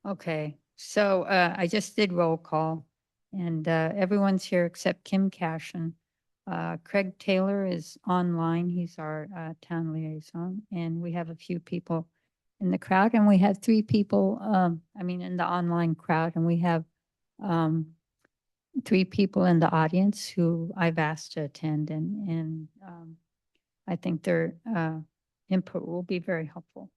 Okay, so I just did roll call and everyone's here except Kim Cashin. Craig Taylor is online. He's our town liaison, and we have a few people in the crowd, and we have three people, in the online crowd, and we have three people in the audience who I've asked to attend, and I think their input will be very helpful.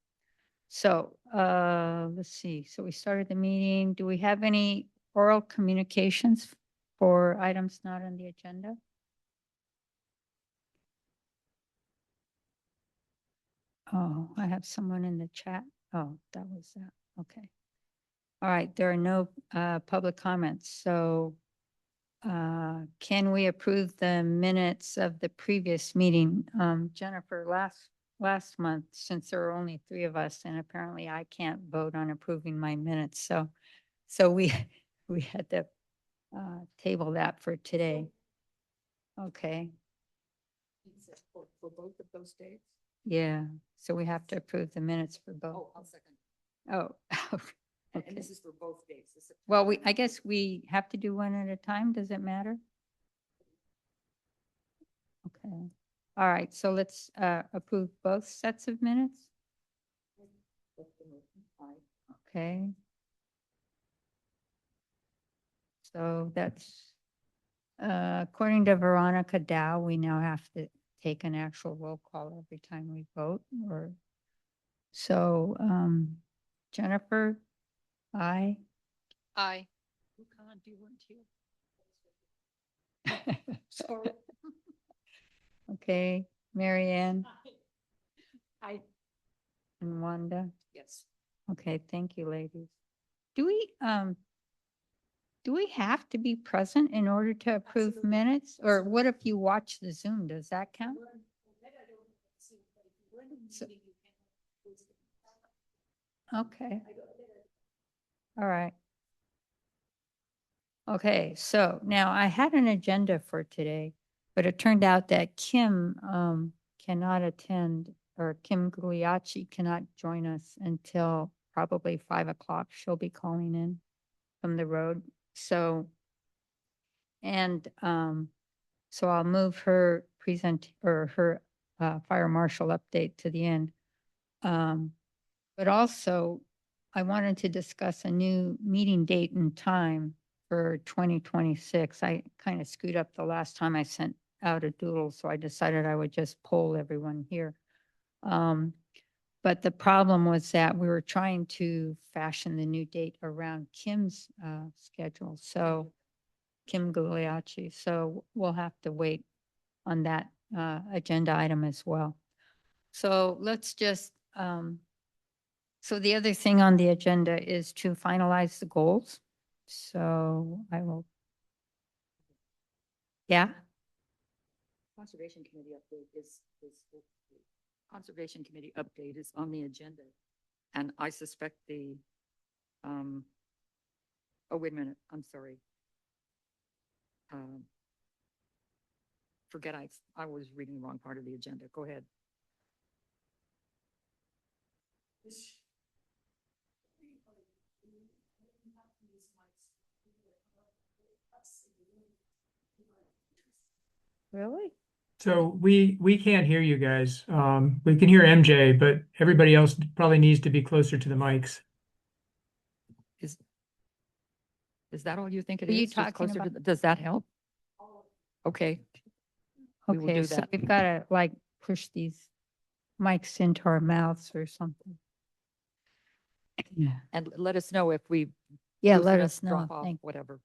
So let's see. So we started the meeting. Do we have any oral communications for items not on the agenda? Oh, I have someone in the chat. Oh, that was that. Okay. All right. There are no public comments. So can we approve the minutes of the previous meeting? Jennifer, last month, since there were only three of us, and apparently I can't vote on approving my minutes, so we we had to table that for today. Okay, For both of those dates? yeah, so we have to approve the minutes for both. Oh, I'll second. Oh, And okay. this is for both dates. Well, I guess we have to do one at a time. Does it matter? Okay. All right, so let's approve both sets of minutes. Okay. So that's, according to Veronica Dow, we now have to take an actual roll call every time we vote, or, so, Jennifer, aye. Aye. Who can't do one too? Sorry. Okay, Mary Ann Aye. and Wanda. Yes. Okay, thank you, ladies. Do we have to be present in order to approve Absolutely. minutes? Or what if you watch the Zoom? Does that count? So- Okay. All right. Okay, so now I had an agenda for today, but it turned out that Kim cannot attend, or Kim Gugliacci cannot join us until probably 5 o'clock. She'll be calling in from the road. So, and so I'll move her her fire marshal update to the end. But also, I wanted to discuss a new meeting date and time for 2026. I kind of screwed up the last time I sent out a doodle, so I decided I would just poll everyone here. But the problem was that we were trying to fashion the new date around Kim's schedule. So Kim Gugliacci. So we'll have to wait on that agenda item as well. So let's just, so the other thing on the agenda is to finalize the goals. So I will, yeah, Conservation Committee update is Conservation Committee update is on the agenda. And I suspect oh, wait a minute, I'm sorry. Forget I was reading the wrong part of the agenda. Go ahead. really? So we can't hear you guys. We can hear MJ, but everybody else probably needs to be closer to the mics. Is that all you think it Are you is? Just talking closer to about- the- Does that help? Okay. We will Okay, do so that. we've got to like push these mics into our mouths or something. Yeah. And let us know if we Yeah, lose let enough, us know. drop off, Thank- whatever.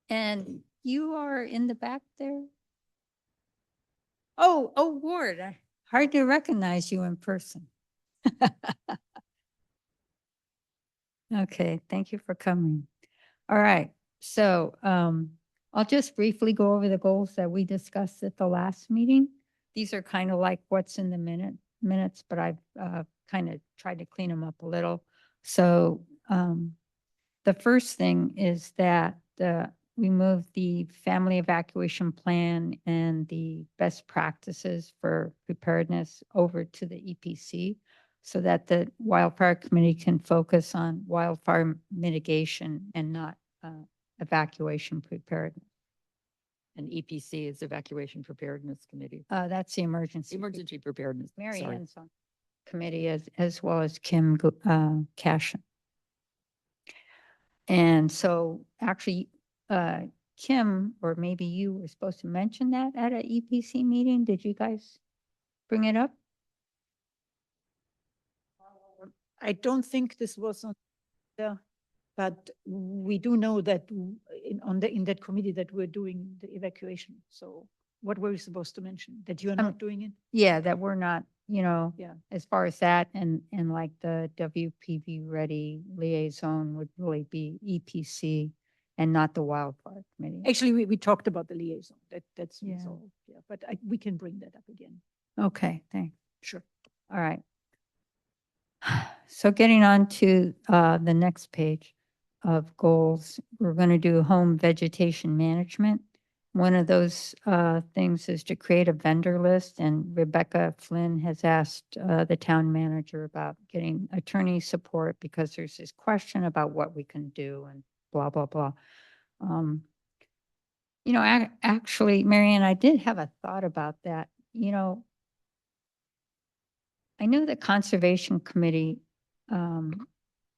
And you are in the back there? Oh, Ward, hard to recognize you in person. Okay, thank you for coming. All right, so I'll just briefly go over the goals that we discussed at the last meeting. These are kind of like what's in the minutes, but I've kind of tried to clean them up a little. So the first thing is that we moved the family evacuation plan and the best practices for preparedness over to the EPC. so that the wildfire committee can focus on wildfire mitigation and not evacuation preparedness. And EPC is Evacuation Preparedness Committee. That's the emergency. Emergency Preparedness. Mary sorry. Ann's on committee as well as Kim Cashin. And so actually, Kim, or maybe you were supposed to mention that at an EPC meeting. Did you guys bring it up? I don't think this was on there, but we do know that in that committee that we're doing the evacuation. So what were we supposed to mention? That you are not doing it? Yeah, that we're not, Yeah. as far as that and like the WPV ready liaison would really be EPC and not the wildfire committee. Actually, we talked about the liaison. That's Yeah. resolved. Yeah, but we can bring that up again. Okay, thanks. Sure. All right. So getting on to the next page of goals, we're going to do home vegetation management. One of those things is to create a vendor list, and Rebecca Flynn has asked the town manager about getting attorney support because there's this question about what we can do and blah, blah, blah. Actually, Marianne, I did have a thought about that. I know the Conservation Committee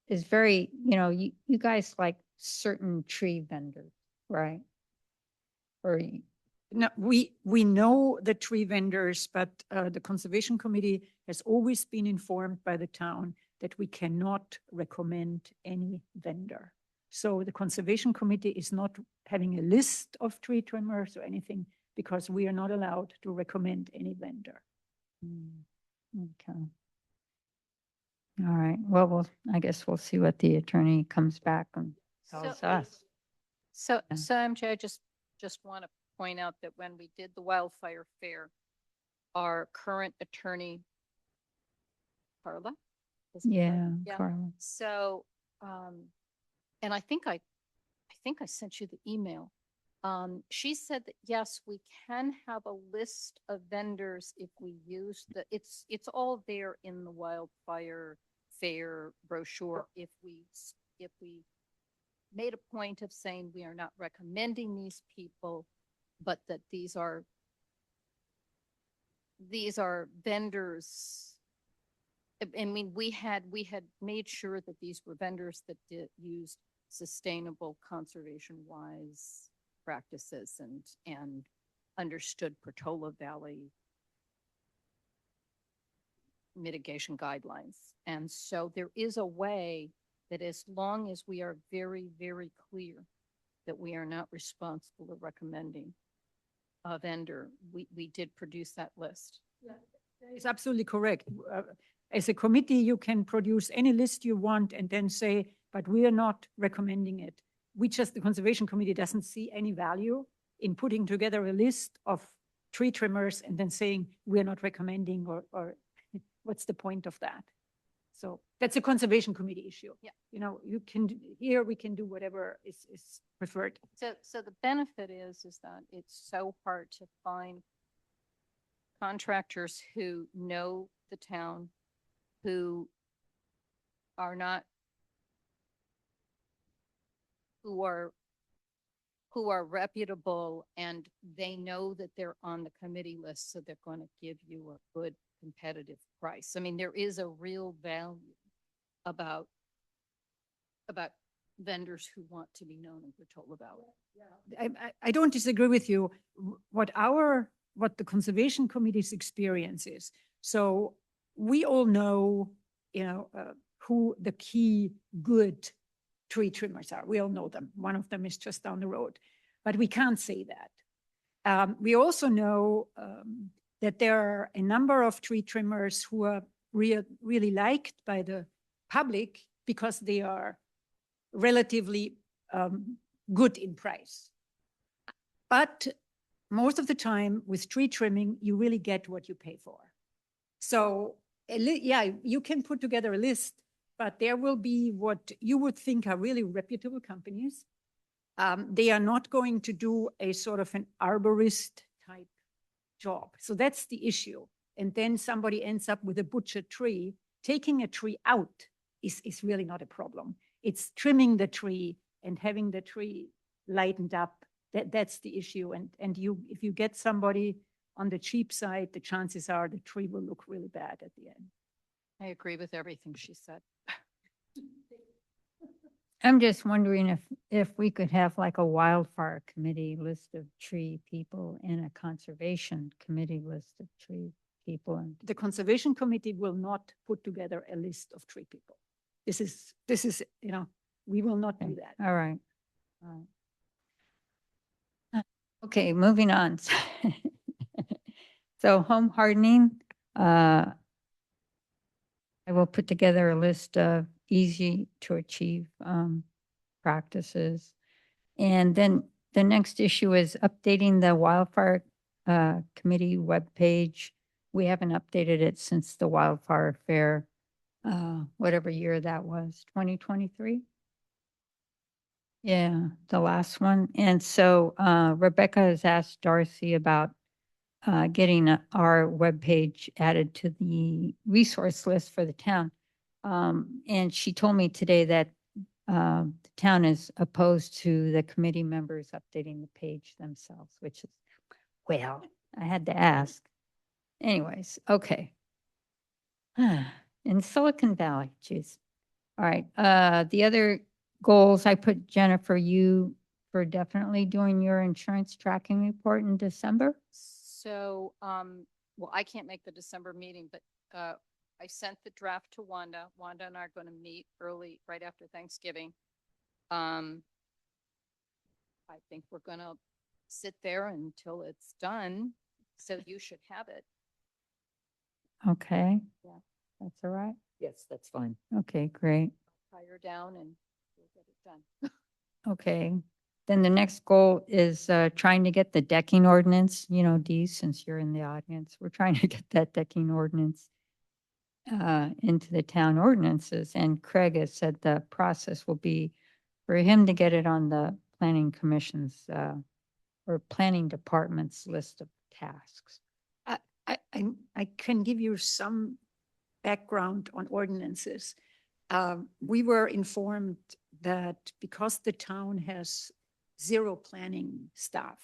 is very, you guys like certain tree vendors, right? Or No, we know the tree vendors, but the Conservation Committee has always been informed by the town that we cannot recommend any vendor. So the Conservation Committee is not having a list of tree trimmers or anything because we are not allowed to recommend any vendor. okay. All right. Well, I guess we'll see what the attorney comes back and tells us. So, Yeah. so MJ, I just want to point out that when we did the wildfire fair, our current attorney, Carla? is it Carla? Yeah, Yeah. Carla. So, and I think I sent you the email. She said that, yes, we can have a list of vendors if we use it's all there in the wildfire fair brochure. If we made a point of saying we are not recommending these people, but that these are vendors. I mean, we had made sure that these were vendors that used sustainable conservation-wise practices and understood Portola Valley mitigation guidelines. And so there is a way that as long as we are very, very clear that we are not responsible for recommending a vendor, we did produce that list. It's absolutely correct. As a committee, you can produce any list you want and then say, but we are not recommending it. The Conservation Committee doesn't see any value in putting together a list of tree trimmers and then saying we are not recommending or what's the point of that? So that's a Conservation Committee issue. Yeah. We can do whatever is preferred. So the benefit is that it's so hard to find contractors who know the town, who are reputable, and they know that they're on the committee list, so they're going to give you a good competitive price. I mean, there is a real value about vendors who want to be known in Portola Valley. I don't disagree with you. What the Conservation Committee's experience is. So we all know, who the key good tree trimmers are. We all know them. One of them is just down the road, but we can't say that. We also know that there are a number of tree trimmers who are really liked by the public because they are relatively good in price. But most of the time with tree trimming, you really get what you pay for. So you can put together a list, but there will be what you would think are really reputable companies. They are not going to do a sort of an arborist type job. So that's the issue. And then somebody ends up with a butchered tree taking a tree out is really not a problem. It's trimming the tree and having the tree lightened up. That's the issue. And if you get somebody on the cheap side, the chances are the tree will look really bad at the end. I agree with everything she said. I'm just wondering if we could have like a wildfire committee list of tree people and a conservation committee list of tree people. And The Conservation Committee will not put together a list of tree people. This is, we will not do Okay, that. all right. Okay, moving on. So home hardening, I will put together a list of easy to achieve practices. And then the next issue is updating the wildfire committee webpage. We haven't updated it since the wildfire fair, whatever year that was, 2023? Yeah, the last one. And so Rebecca has asked Darcy about getting our webpage added to the resource list for the town. And she told me today that the town is opposed to the committee members updating the page themselves, which is, well, I had to ask. Anyways, okay. In Silicon Valley, geez. All right, the other goals, I put Jennifer, you for definitely doing your insurance tracking report in December. So, well, I can't make the December meeting, but I sent the draft to Wanda. Wanda and I are going to meet early, right after Thanksgiving. I think we're going to sit there until it's done. So you should have it. Okay. Yeah. That's all right. Yes, that's fine. Okay, great. Tie her down and we'll get it done. Okay. Then the next goal is trying to get the decking ordinance, Dee, since you're in the audience, we're trying to get that decking ordinance into the town ordinances. And Craig has said the process will be for him to get it on the planning commission's or planning department's list of tasks. I can give you some background on ordinances. We were informed that because the town has 0 planning staff,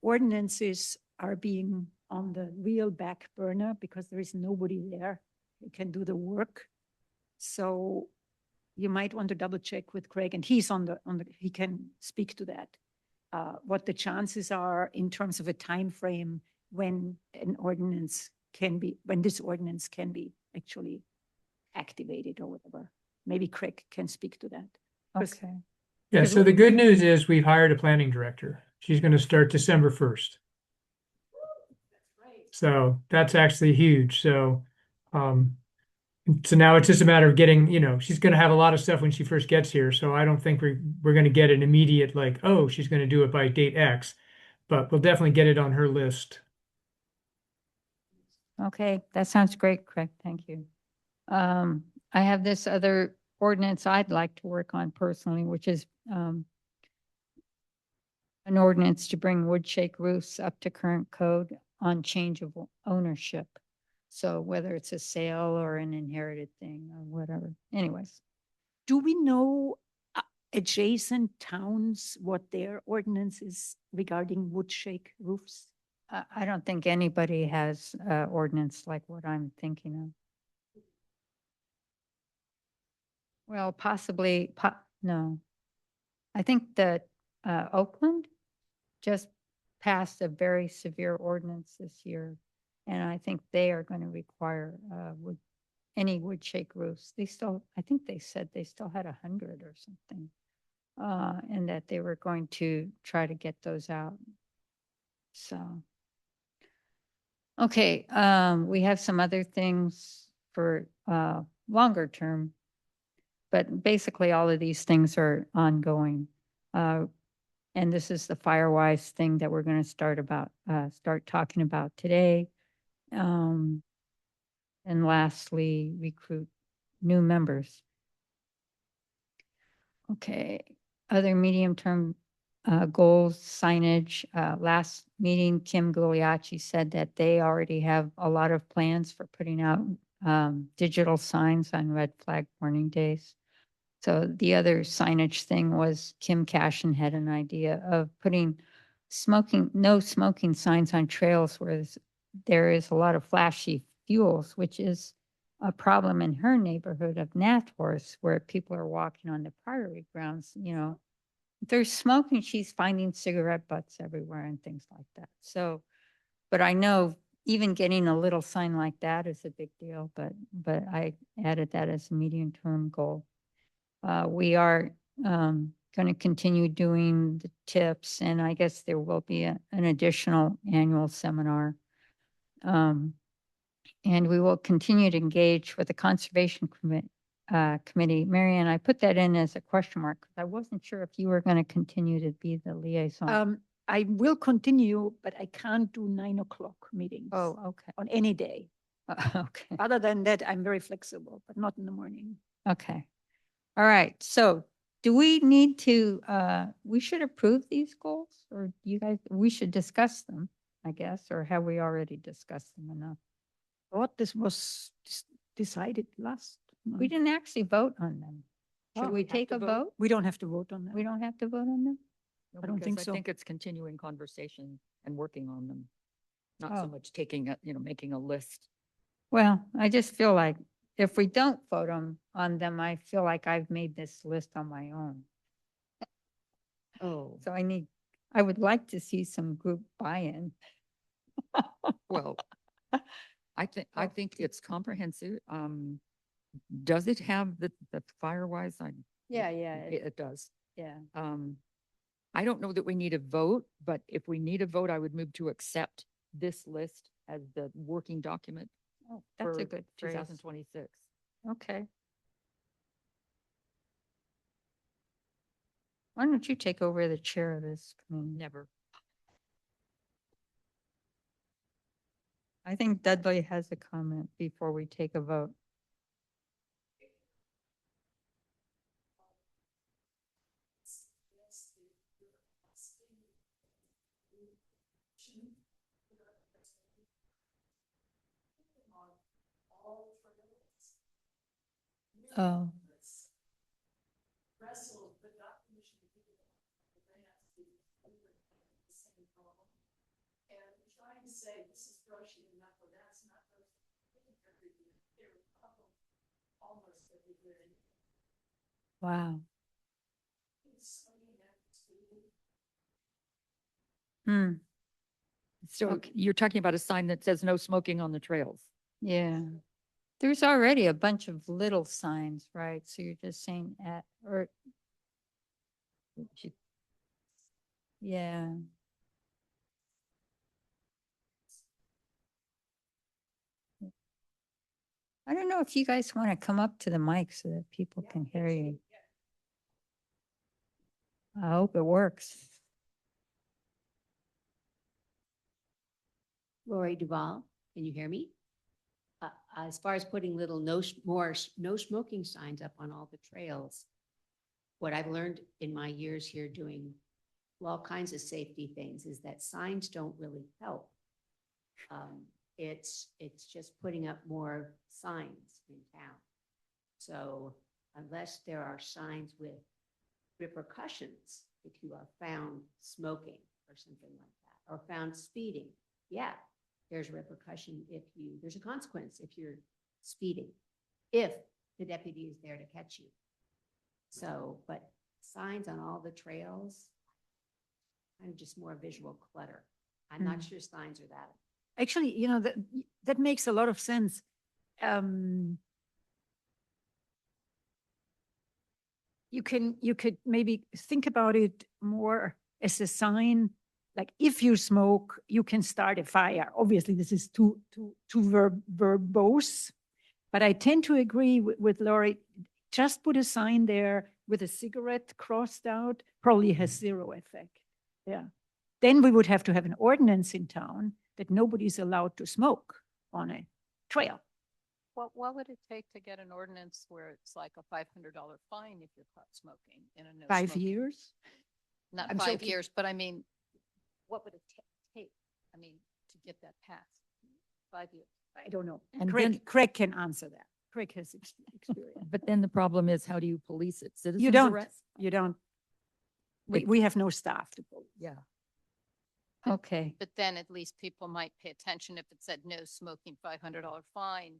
ordinances are being on the real back burner because there is nobody there who can do the work. So you might want to double check with Craig, and he's he can speak to that. What the chances are in terms of a time frame when this ordinance can be actually activated or whatever. Maybe Craig can speak to that. Okay. Yeah, Because so the good news is we've hired a planning director. She's going to start December 1st. So that's actually huge. So now it's just a matter of getting, she's going to have a lot of stuff when she first gets here. So I don't think we're going to get an immediate like, oh, she's going to do it by date X, but we'll definitely get it on her list. Okay, that sounds great, Craig. Thank you. I have this other ordinance I'd like to work on personally, which is an ordinance to bring wood shake roofs up to current code on change of ownership. So whether it's a sale or an inherited thing or whatever. Anyways, do we know adjacent towns what their ordinance is regarding wood shake roofs? I don't think anybody has ordinance like what I'm thinking of. Well, possibly, no. I think that Oakland just passed a very severe ordinance this year. And I think they are going to require any wood shake roofs. I think they said they still had 100 or something. And that they were going to try to get those out. So. Okay, we have some other things for longer term, but basically all of these things are ongoing. And this is the Firewise thing that we're going to start talking about today. And lastly, recruit new members. Okay, other medium-term goals, signage. Last meeting, Kim Guglielmi said that they already have a lot of plans for putting out digital signs on red flag warning days. So the other signage thing was Kim Cashin had an idea of putting no smoking signs on trails where there is a lot of flashy fuels, which is a problem in her neighborhood of Nathworth, where people are walking on the Priory grounds, if there's smoking, she's finding cigarette butts everywhere and things like that. So, but I know even getting a little sign like that is a big deal, but I added that as a medium-term goal. We are going to continue doing the tips, and I guess there will be an additional annual seminar. And we will continue to engage with the Conservation Committee. Marianne, I put that in as a question mark because I wasn't sure if you were going to continue to be the liaison. I will continue, but I can't do 9 o'clock meetings. Oh, okay. On any day. Okay. Other than that, I'm very flexible, but not in the morning. Okay. All right. So do we need to, we should approve these goals, or you guys, we should discuss them, I guess, or have we already discussed them enough? Thought this was decided last month. We didn't actually vote on them. Should Oh, we we have take to a vote. vote? We don't have to vote on that. We don't have to vote on them? No, I don't think because so. I think it's continuing conversation and working on them. Not so Oh. much taking it, making a list. Well, I just feel like if we don't vote on them, I feel like I've made this list on my own. Oh. So I would like to see some group buy-in. Well, I think it's comprehensive. Does it have the Firewise? Yeah, It does. yeah. I don't know that we need a vote, but if we need a vote, I would move to accept this list as the working document Oh, that's for a good phrase. 2026. Okay. Why don't you take over the chair of this committee? Never. I think Dudley has a comment before we take a vote. Oh. Wow. Hmm, So Okay. you're talking about a sign that says no smoking on the trails. yeah. There's already a bunch of little signs, right? So you're just saying yeah. I don't know if you guys want to come up to the mic so that people can hear you. I hope it works. Lori Duval, can you hear me? As far as putting little no smoking signs up on all the trails, what I've learned in my years here doing all kinds of safety things is that signs don't really help. It's just putting up more signs in town. So unless there are signs with repercussions, if you are found smoking or something like that, or found speeding, yeah, there's repercussion there's a consequence if you're speeding, if the deputy is there to catch you. So, but signs on all the trails, kind of just more visual clutter. I'm not sure signs are that. Actually, that makes a lot of sense. You could maybe think about it more as a sign, like if you smoke, you can start a fire. Obviously, this is too verbose, but I tend to agree with Lori. Just put a sign there with a cigarette crossed out, probably has zero effect. Yeah. Then we would have to have an ordinance in town that nobody's allowed to smoke on a trail. What would it take to get an ordinance where it's like a $500 fine if you're caught smoking in a no 5 smoking? years? not I'm so 5 cu- years, but I mean, what would it take? I mean, to get that passed? 5 years. I don't know. And Craig can answer that. Craig has experience. But then the problem is, how do you police it? You Citizens don't, arrest? you don't. We, It- we have no staff to police. Yeah. Okay. But then at least people might pay attention if it said no smoking, $500 fine.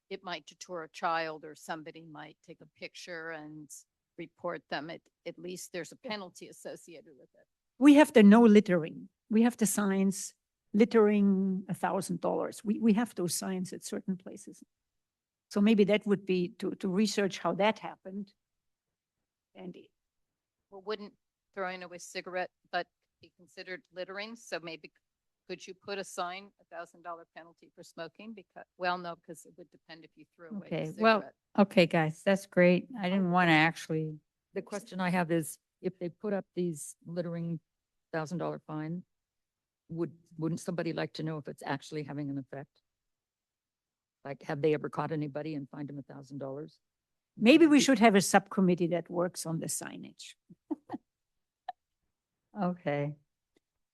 It might deter a child, or somebody might take a picture and report them. At least there's a penalty associated with it. We have the no littering. We have the signs, littering $1,000. We have those signs at certain places. So maybe that would be to research how that happened. And Well, wouldn't throwing away cigarette butt be considered littering? So maybe could you put a sign, $1,000 penalty for smoking? Because, well, no, because it would depend if you threw away the Okay, well, cigarette. okay, guys, that's great. I didn't want to actually, The question I have is, if they put up these littering $1,000 fine, wouldn't somebody like to know if it's actually having an effect? Like, have they ever caught anybody and fined them $1,000? maybe we should have a subcommittee that works on the signage. okay.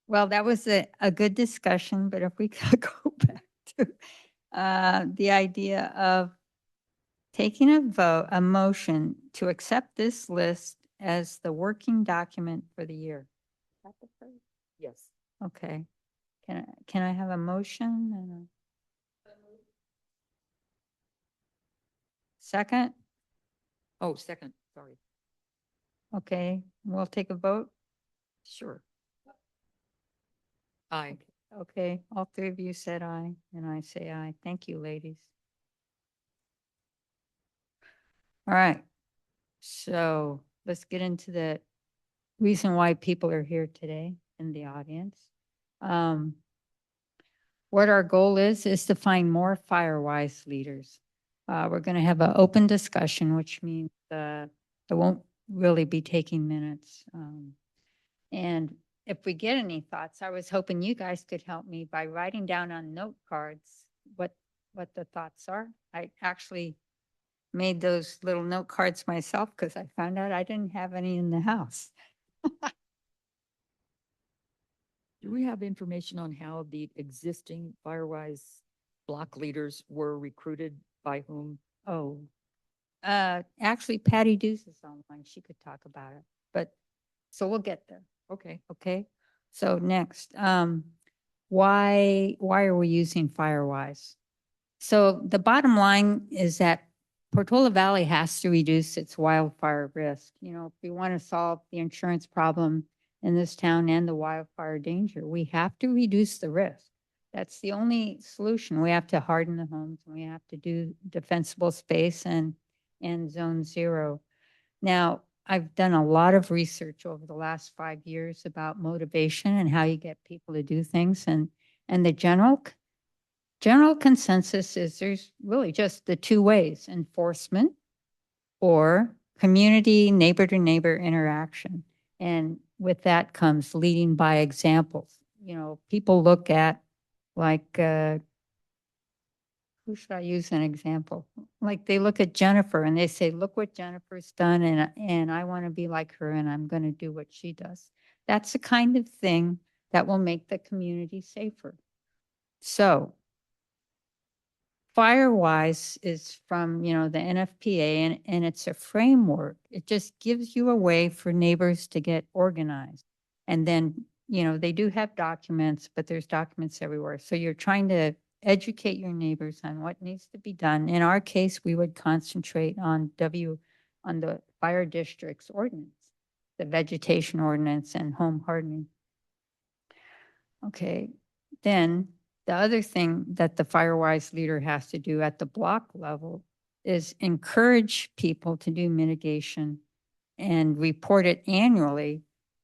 Well, that was a good discussion, but if we could go back to the idea of taking a motion to accept this list as the working document for the year. Yes. Okay. Can I have a motion and a second? Oh, second, sorry. Okay, we'll take a vote. Sure. Aye. Okay, all three of you said aye, and I say aye. Thank you, ladies. All right, so let's get into the reason why people are here today in the audience. What our goal is to find more Firewise leaders. We're going to have an open discussion, which means it won't really be taking minutes. And if we get any thoughts, I was hoping you guys could help me by writing down on note cards what the thoughts are. I actually made those little note cards myself because I found out I didn't have any in the house. Do we have information on how the existing Firewise block leaders were recruited, by whom? Oh, actually Patty Deuce is online. She could talk about it, but so we'll get there. Okay. Okay. So next, why are we using Firewise? So the bottom line is that Portola Valley has to reduce its wildfire risk. You know, if we want to solve the insurance problem in this town and the wildfire danger, we have to reduce the risk. That's the only solution. We have to harden the homes, and we have to do defensible space and zone zero. Now, I've done a lot of research over the last 5 years about motivation and how you get people to do things. And the general consensus is there's really just the two ways: enforcement or community neighbor to neighbor interaction. And with that comes leading by examples. You know, people look at like, who should I use an example? Like they look at Jennifer and they say, look what Jennifer's done, and I want to be like her, and I'm going to do what she does. That's the kind of thing that will make the community safer. So Firewise is from, you know, the NFPA, and it's a framework. It just gives you a way for neighbors to get organized. And then, you know, they do have documents, but there's documents everywhere. So you're trying to educate your neighbors on what needs to be done. In our case, we would concentrate on the fire district's ordinance, the vegetation ordinance and home hardening. Okay, then the other thing that the Firewise leader has to do at the block level is encourage people to do mitigation and report it annually.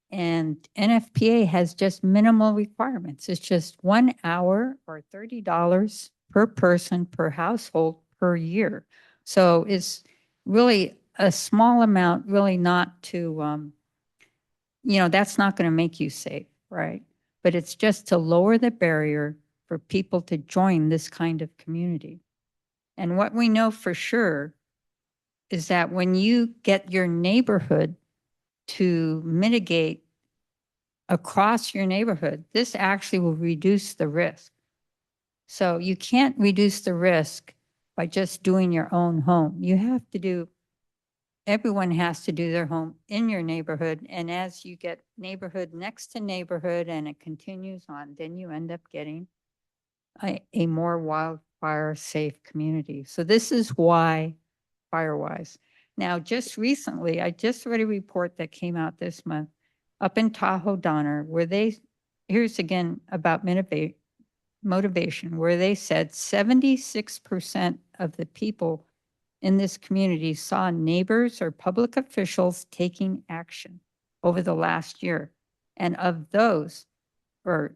And NFPA has just minimal requirements. It's just 1 hour or $30 per person per household per year. So it's really a small amount, really not to, you know, that's not going to make you safe, right? But it's just to lower the barrier for people to join this kind of community. And what we know for sure is that when you get your neighborhood to mitigate across your neighborhood, this actually will reduce the risk. So you can't reduce the risk by just doing your own home. You have to do, everyone has to do their home in your neighborhood. And as you get neighborhood next to neighborhood and it continues on, then you end up getting a more wildfire safe community. So this is why Firewise. Now, just recently, I just read a report that came out this month up in Tahoe, Donner, where here's again about motivation, where they said 76% of the people in this community saw neighbors or public officials taking action over the last year. And of those, or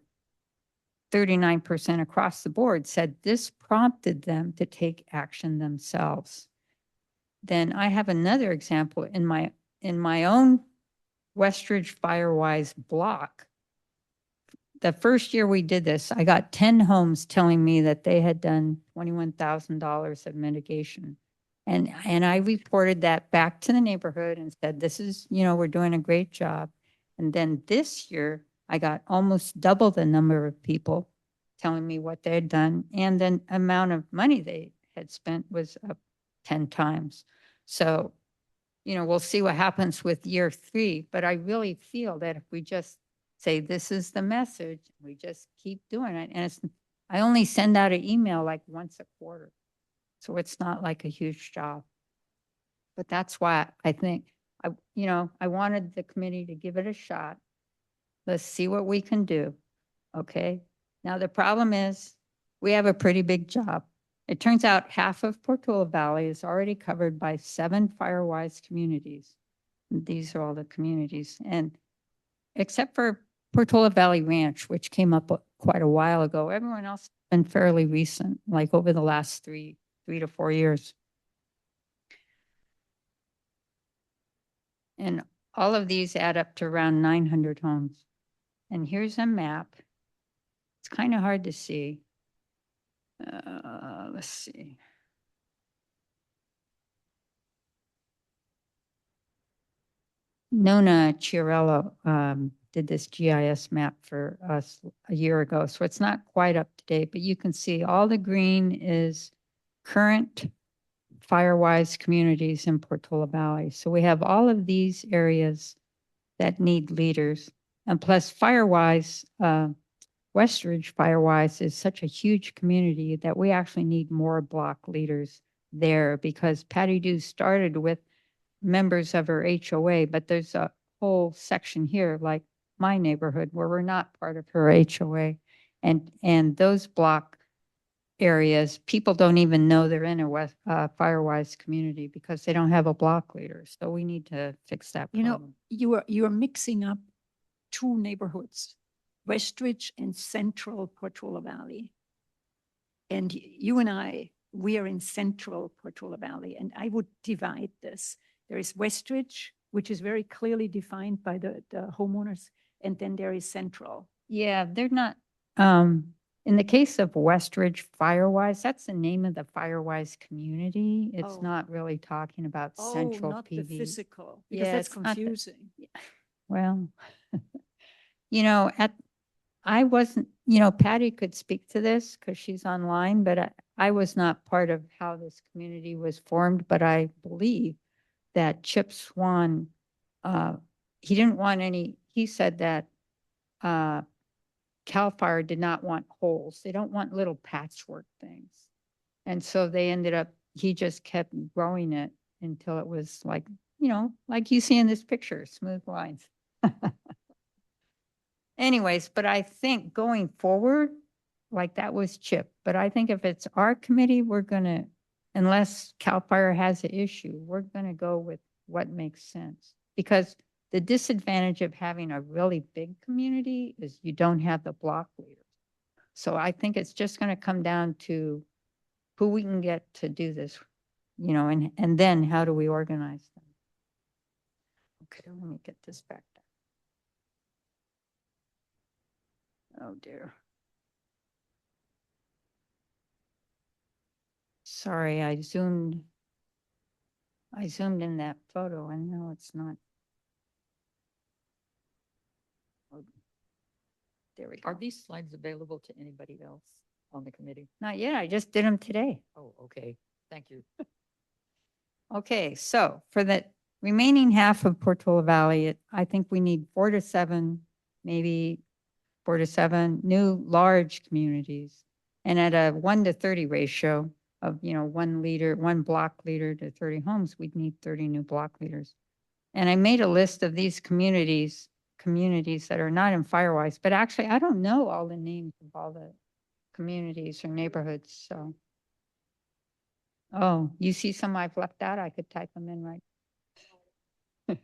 39% across the board said this prompted them to take action themselves. Then I have another example in my own Westridge Firewise block. The first year we did this, I got 10 homes telling me that they had done $21,000 of mitigation. And I reported that back to the neighborhood and said, this is, we're doing a great job. And then this year, I got almost double the number of people telling me what they had done. And the amount of money they had spent was up 10 times. So, we'll see what happens with year 3. But I really feel that if we just say, this is the message, we just keep doing it. And I only send out an email like once a quarter. So it's not like a huge job. But that's why I think, I wanted the committee to give it a shot. Let's see what we can do. Okay. Now, the problem is we have a pretty big job. It turns out half of Portola Valley is already covered by 7 Firewise communities. And these are all the communities. And except for Portola Valley Ranch, which came up quite a while ago, everyone else has been fairly recent, like over the last 3 to 4 years. And all of these add up to around 900 homes. And here's a map. It's kind of hard to see. Let's see. Nona Chiarello did this GIS map for us a year ago, so it's not quite up to date, but you can see all the green is current Firewise communities in Portola Valley. So we have all of these areas that need leaders. And plus Firewise, Westridge Firewise is such a huge community that we actually need more block leaders there, because Patty Dew started with members of her HOA, but there's a whole section here, like my neighborhood, where we're not part of her HOA. And those block areas, people don't even know they're in a Firewise community because they don't have a block leader. So we need to fix that problem. You are mixing up 2 neighborhoods, Westridge and Central Portola Valley. And you and we are in Central Portola Valley, and I would divide this. There is Westridge, which is very clearly defined by the homeowners, and then there is Central. Yeah, they're not, in the case of Westridge Firewise, that's the name of the Firewise community. It's Oh. not really talking about central not PV. the physical, because Yeah, that's it's not the- confusing. Well, I wasn't, Patty could speak to this because she's online, but I was not part of how this community was formed, but I believe that Chip Swan, he didn't want he said that CAL FIRE did not want holes. They don't want little patchwork things. And so he just kept growing it until it was like, like you see in this picture, smooth lines. Anyways, but I think going forward, like that was Chip, but I think if it's our committee, unless CAL FIRE has an issue, we're gonna go with what makes sense. Because the disadvantage of having a really big community is you don't have the block leaders. So I think it's just gonna come down to who we can get to do this, and then how do we organize them? Okay, let me get this back down. Oh dear. Sorry, I zoomed in that photo and now it's not. There we Are go. these slides available to anybody else on the committee? Not yet. I just did them today. Oh, okay. Thank you. Okay, so for the remaining half of Portola Valley, I think we need 4 to 7, maybe 4 to 7 new large communities. And at a 1 to 30 ratio of, 1 block leader to 30 homes, we'd need 30 new block leaders. And I made a list of these communities that are not in Firewise, but actually I don't know all the names of all the communities or neighborhoods, so. Oh, you see some I've left out? I could type them in right.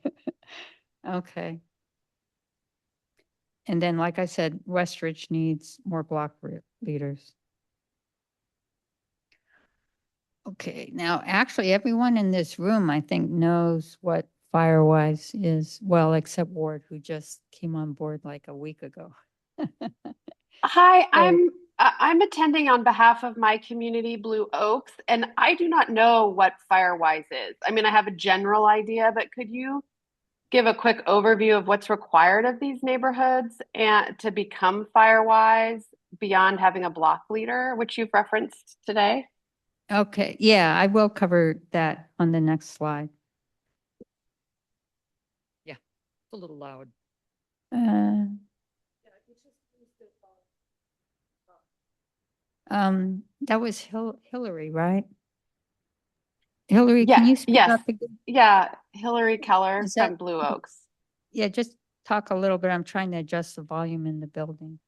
Okay. And then, like I said, Westridge needs more block leaders. Okay, now actually everyone in this room, I think, knows what Firewise is, well, except Ward, who just came on board like a week ago. Hi, So- I'm attending on behalf of my community, Blue Oaks, and I do not know what Firewise is. I mean, I have a general idea, but could you give a quick overview of what's required of these neighborhoods and to become Firewise beyond having a block leader, which you've referenced today? Okay, yeah, I will cover that on the next slide. It's a little loud. That was Hillary, right? Hillary, can Yeah, you speak yes. up again? Yeah, Hillary Keller Is that- from Blue Oaks. Yeah, just talk a little bit. I'm trying to adjust the volume in the building.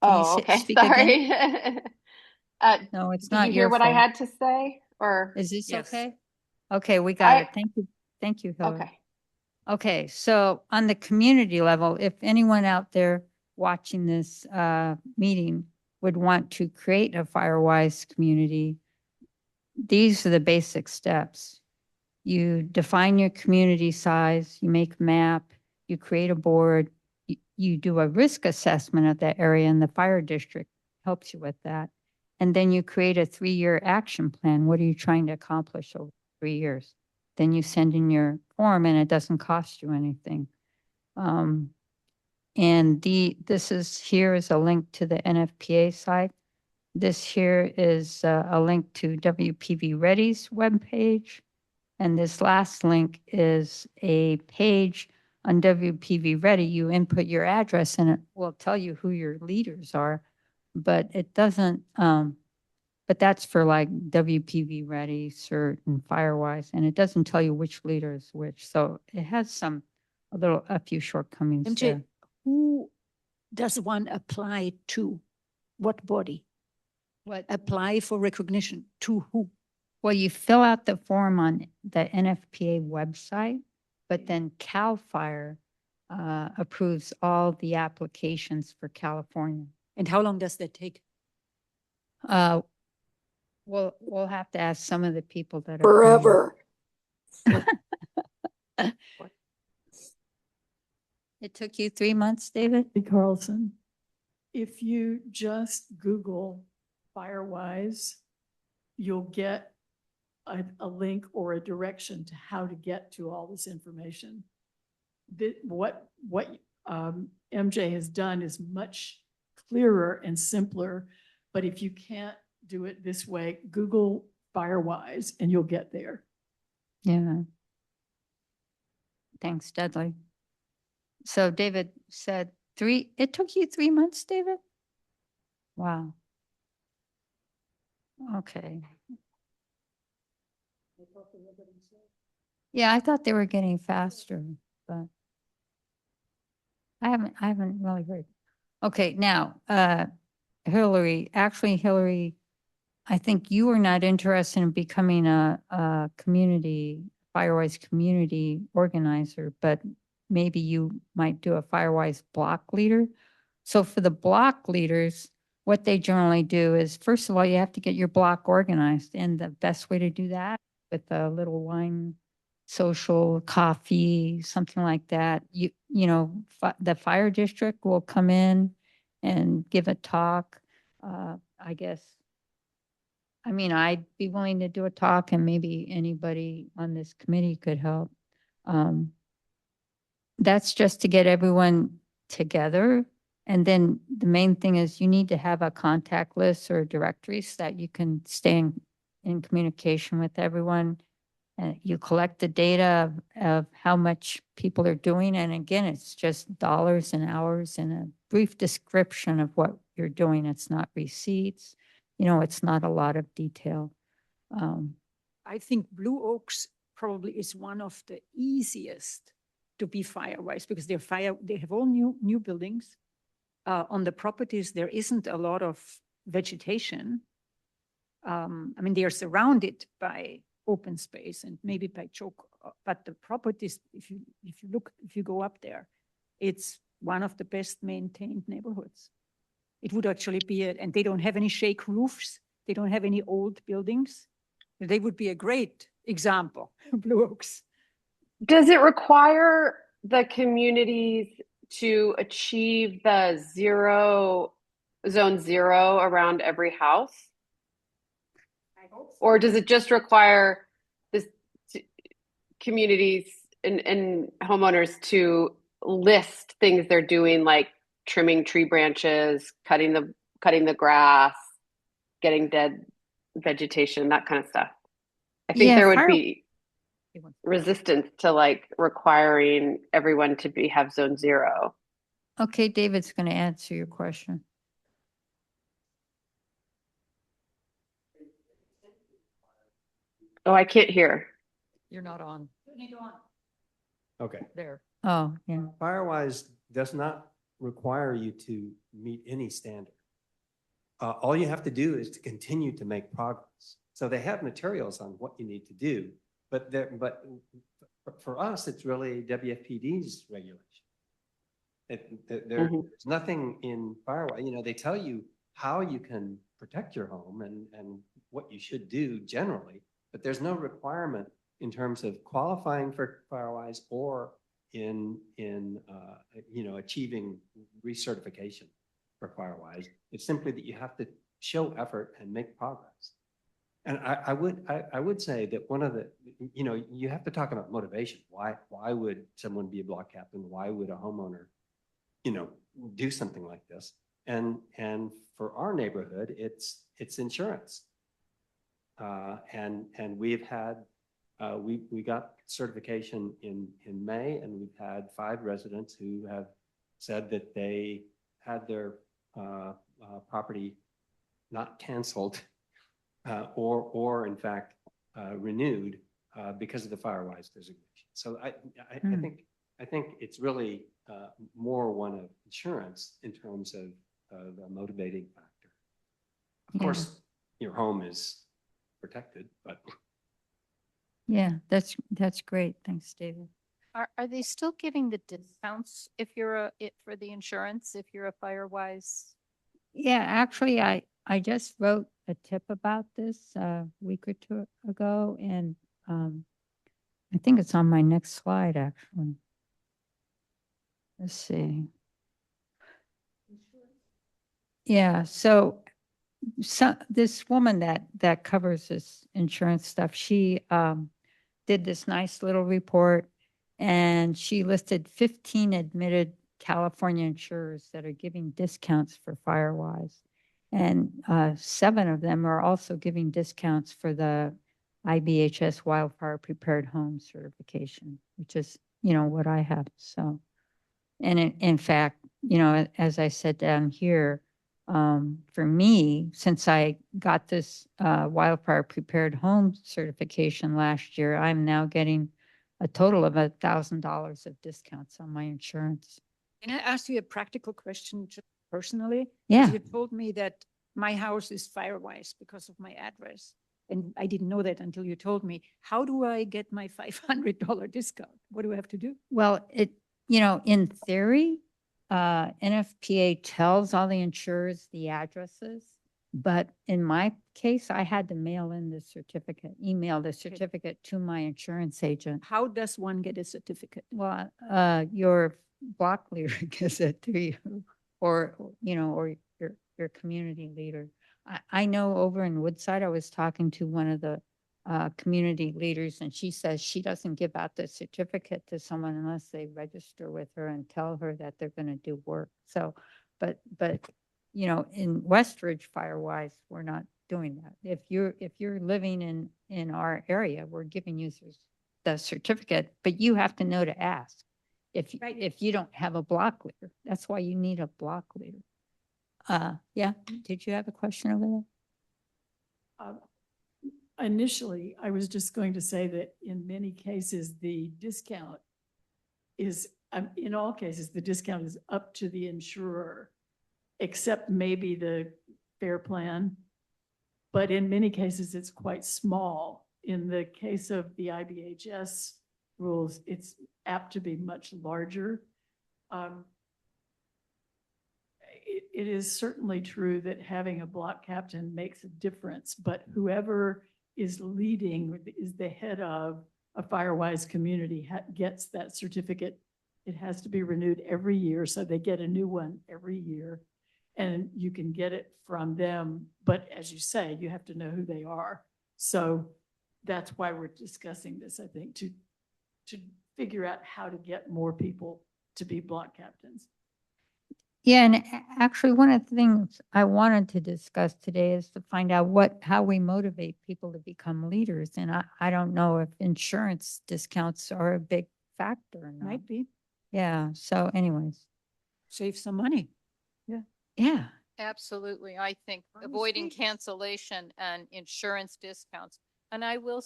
Can you Oh, okay, speak again? sorry. No, it's Did you not hear your what I fault. had to say? Or Is this Yes. okay? Okay, we got I it. Thank you. Thank you, Hillary. okay. Okay, so on the community level, if anyone out there watching this meeting would want to create a Firewise community, these are the basic steps. You define your community size, you make a map, you create a board, you do a risk assessment of that area, and the fire district helps you with that. And then you create a 3-year action plan. What are you trying to accomplish over 3 years? Then you send in your form and it doesn't cost you anything. And this is a link to the NFPA site. This here is a link to WPV Ready's webpage. And this last link is a page on WPV Ready. You input your address and it will tell you who your leaders are, but it doesn't, but that's for like WPV Ready, CERT, and Firewise, and it doesn't tell you which leader is which. So it has a few shortcomings MJ, there. who does one apply to? What body? What? Apply for recognition to who? Well, you fill out the form on the NFPA website, but then CAL FIRE approves all the applications for California. And how long does that take? We'll have to ask some of the people that are. Forever. It took you 3 months, David? Hey, Carlson, if you just Google Firewise, you'll get a link or a direction to how to get to all this information. What MJ has done is much clearer and simpler, but if you can't do it this way, Google Firewise and you'll get there. Yeah. Thanks, Dudley. So David said it took you 3 months, David? Wow. Okay. Yeah, I thought they were getting faster, but I haven't really heard. Okay, now, Hillary, I think you were not interested in becoming a Firewise community organizer, but maybe you might do a Firewise block leader. So for the block leaders, what they generally do is, first of all, you have to get your block organized. And the best way to do that with a little wine, social, coffee, something like that. The fire district will come in and give a talk. I guess, I mean, I'd be willing to do a talk and maybe anybody on this committee could help. That's just to get everyone together And then the main thing is you need to have a contact list or directory so that you can stay in communication with everyone. And you collect the data of how much people are doing. And again, it's just dollars and hours and a brief description of what you're doing. It's not receipts. It's not a lot of detail. I think Blue Oaks probably is one of the easiest to be fire-wise because they have all new buildings. On the properties, there isn't a lot of vegetation. I mean, they are surrounded by open space and maybe by choke, but the properties, if you go up there, it's one of the best maintained neighborhoods. It would actually be and they don't have any shake roofs. They don't have any old buildings. They would be a great example, Blue Oaks. Does it require the communities to achieve the zone zero around every house? Or does it just require this communities and homeowners to list things they're doing, like trimming tree branches, cutting the grass, getting dead vegetation, that kind of stuff? I think there would be resistance to like requiring everyone to have zone zero. Okay, David's going to answer your question. Oh, I can't hear. You're not on Okay. there. Oh, yeah. Firewise does not require you to meet any standard. All you have to do is to continue to make progress. So they have materials on what you need to do, but for us, it's really WFPD's regulation. There's nothing in Firewise. They tell you how you can protect your home and what you should do generally, but there's no requirement in terms of qualifying for Firewise or in achieving recertification for Firewise. It's simply that you have to show effort and make progress. And I would say that one of the, you have to talk about motivation. Why would someone be a block captain? Why would a homeowner, do something like this? And for our neighborhood, it's insurance. And we've had, we got certification in May, and we've had 5 residents who have said that they had their property not canceled or in fact renewed because of the Firewise designation. So I think it's really more one of insurance in terms of a motivating factor. Of course, your home is protected, but Yeah, that's great. Thanks, David. Are they still giving the discounts if you're for the insurance, if you're a Firewise? Yeah, actually, I just wrote a tip about this a week or 2 ago, and I think it's on my next slide, actually. Let's see. Yeah, so this woman that covers this insurance stuff, she did this nice little report, and she listed 15 admitted California insurers that are giving discounts for Firewise. And 7 of them are also giving discounts for the IBHS Wildfire Prepared Home certification, which is, what I have. So, and in fact, as I said down here, for me, since I got this Wildfire Prepared Home certification last year, I'm now getting a total of $1,000 of discounts on my insurance. Can I ask you a practical question just personally? Yeah. You told me that my house is Firewise because of my address. And I didn't know that until you told me. How do I get my $500 discount? What do I have to do? Well, in theory, NFPA tells all the insurers the addresses, but in my case, I had to email the certificate to my insurance agent. How does one get a certificate? Well, your block leader gives it to you, or your community leader. I know over in Woodside, I was talking to one of the community leaders, and she says she doesn't give out the certificate to someone unless they register with her and tell her that they're going to do work. So but, in Westridge Firewise, we're not doing that. If you're living in our area, we're giving you the certificate, but you have to know to ask. If you don't have a block leader, that's why you need a block leader. Yeah, did you have a question over there? Initially, I was just going to say that in many cases, the discount is, in all cases, the discount is up to the insurer, except maybe the fair plan. But in many cases, it's quite small. In the case of the IBHS rules, it's apt to be much larger. It is certainly true that having a block captain makes a difference, but whoever is leading, is the head of a Firewise community, gets that certificate. It has to be renewed every year, so they get a new one every year. And you can get it from them, but as you say, you have to know who they are. So that's why we're discussing this, I think, to figure out how to get more people to be block captains. Yeah, and actually, one of the things I wanted to discuss today is to find out how we motivate people to become leaders. And I don't know if insurance discounts are a big factor or not. Might be, Yeah, so anyways, save some money. yeah. Absolutely. I think On the avoiding streets. cancellation and insurance discounts. And I will,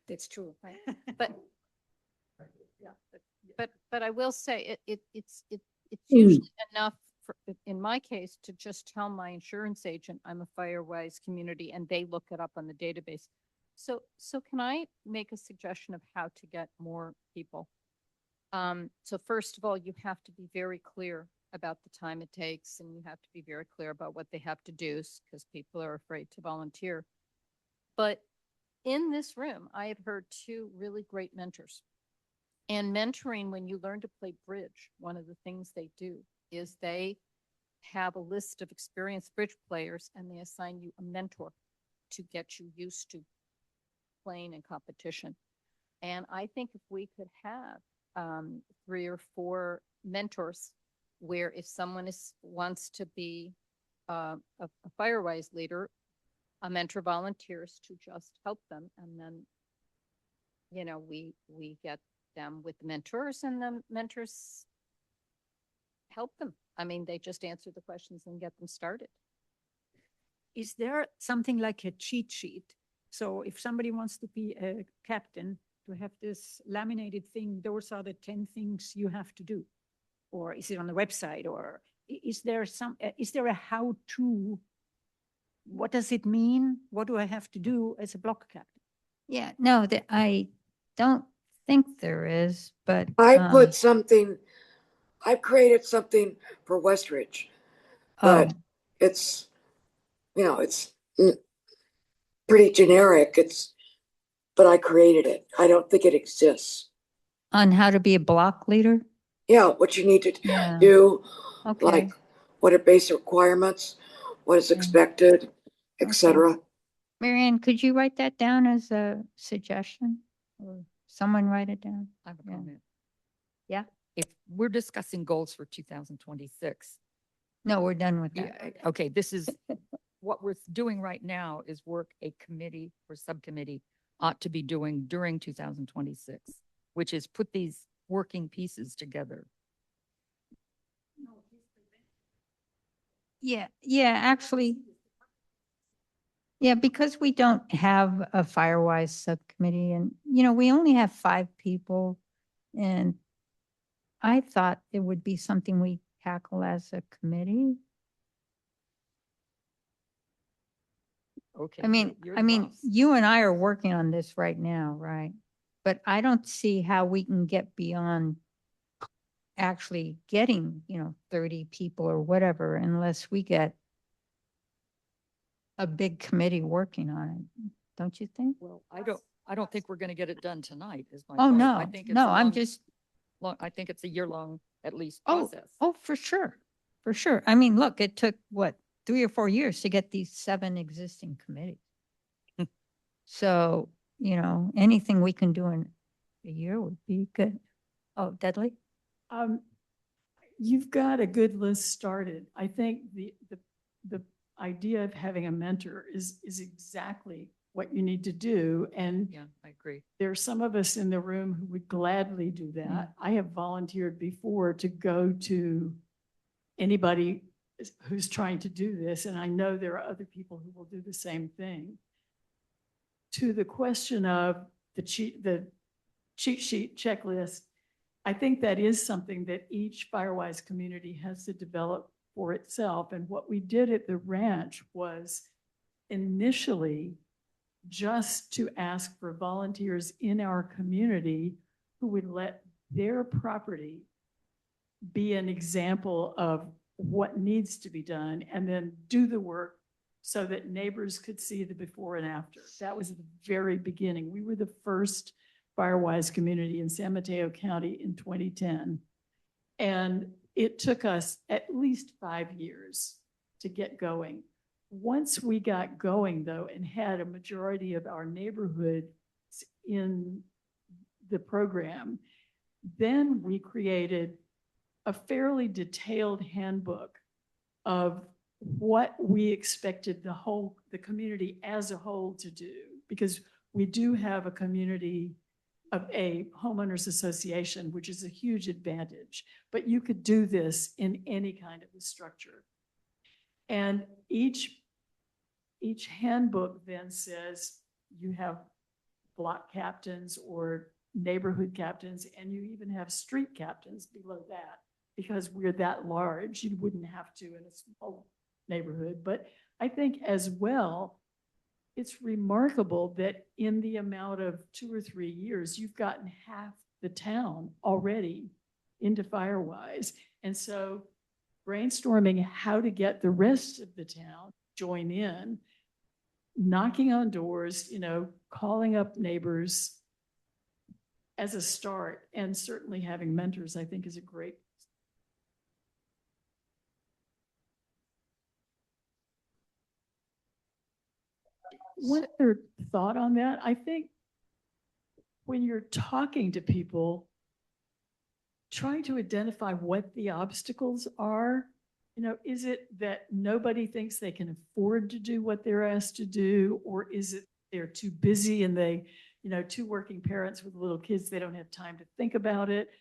That's true. but, Yeah. but I will say it's usually enough for, in my case, to just tell my insurance agent I'm a Firewise community and they look it up on the database. So can I make a suggestion of how to get more people? So first of all, you have to be very clear about the time it takes, and you have to be very clear about what they have to do, because people are afraid to volunteer. But in this room, I have heard two really great mentors. And mentoring, when you learn to play bridge, one of the things they do is they have a list of experienced bridge players and they assign you a mentor to get you used to playing in competition. And I think if we could have 3 or 4 mentors, where if someone wants to be a Firewise leader, a mentor volunteers to just help them, and then we get them with mentors, and the mentors help them. I mean, they just answer the questions and get them started. Is there something like a cheat sheet? So if somebody wants to be a captain, to have this laminated thing, those are the 10 things you have to do? Or is it on the website? Or is there a how-to? What does it mean? What do I have to do as a block captain? Yeah, no, I don't think there is, but I created something for Westridge, but it's, it's pretty generic. But I created it. I don't think it exists. on how to be a block leader. Yeah, what you need to Yeah. do, Okay. like what are basic requirements, what is expected, etc. Marianne, could you write that down as a suggestion? Or someone write it down? I have a Yeah. comment. Yeah. If we're discussing goals for 2026, No, we're done with that. yeah, okay, this is, what we're doing right now is work a committee or subcommittee ought to be doing during 2026, which is put these working pieces together. Yeah, actually. Yeah, because we don't have a Firewise subcommittee and, we only have 5 people. And I thought it would be something we tackle as a committee. Okay. I mean, you're the boss. you and I are working on this right now, right? But I don't see how we can get beyond actually getting, 30 people or whatever, unless we get a big committee working on it. Don't you think? Well, I don't think we're going to get it done tonight is my Oh, point. no, I think it's no, a I'm long- just, I think it's a year-long, at least, oh, process. for sure. For sure. I mean, look, it took 3 or 4 years to get these 7 existing committees. So, anything we can do in a year would be good. Oh, Dudley? Um, you've got a good list started. I think the idea of having a mentor is exactly what you need to do. And Yeah, I agree. there are some of us in the room who would gladly do that. I have volunteered before to go to anybody who's trying to do this, and I know there are other people who will do the same thing. To the question of the cheat sheet checklist, I think that is something that each Firewise community has to develop for itself. And what we did at the ranch was initially just to ask for volunteers in our community who would let their property be an example of what needs to be done and then do the work so that neighbors could see the before and after. That was the very beginning. We were the first Firewise community in San Mateo County in 2010. And it took us at least 5 years to get going. Once we got going, though, and had a majority of our neighborhood in the program, then we created a fairly detailed handbook of what we expected the community as a whole to do, because we do have a community of a homeowners association, which is a huge advantage, but you could do this in any kind of a structure. And each handbook then says you have block captains or neighborhood captains, and you even have street captains below that, because we're that large. You wouldn't have to in a small neighborhood. But I think as well, it's remarkable that in the amount of 2 or 3 years, you've gotten half the town already into Firewise. And so brainstorming how to get the rest of the town join in, knocking on doors, calling up neighbors as a start, and certainly having mentors, I think, is a great. One other thought on that, I think when you're talking to people, trying to identify what the obstacles are, is it that nobody thinks they can afford to do what they're asked to do? Or is it they're too busy and they, two working parents with little kids, they don't have time to think about it?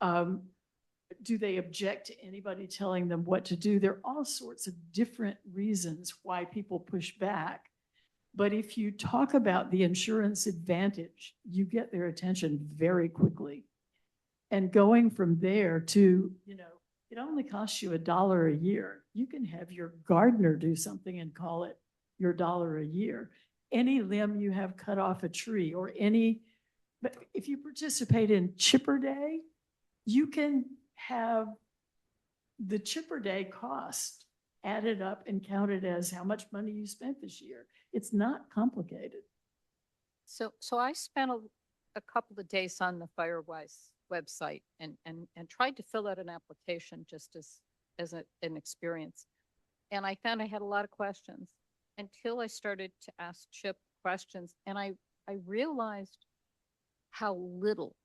Do they object to anybody telling them what to do? There are all sorts of different reasons why people push back. But if you talk about the insurance advantage, you get their attention very quickly. And going from there to, it only costs you $1 a year. You can have your gardener do something and call it your $1 a year. Any limb you have cut off a tree or but if you participate in Chipper Day, you can have the Chipper Day cost added up and counted as how much money you spent this year. It's not complicated. So I spent a couple of days on the Firewise website and tried to fill out an application just as an experience. And I found I had a lot of questions until I started to ask Chip questions. And I realized how little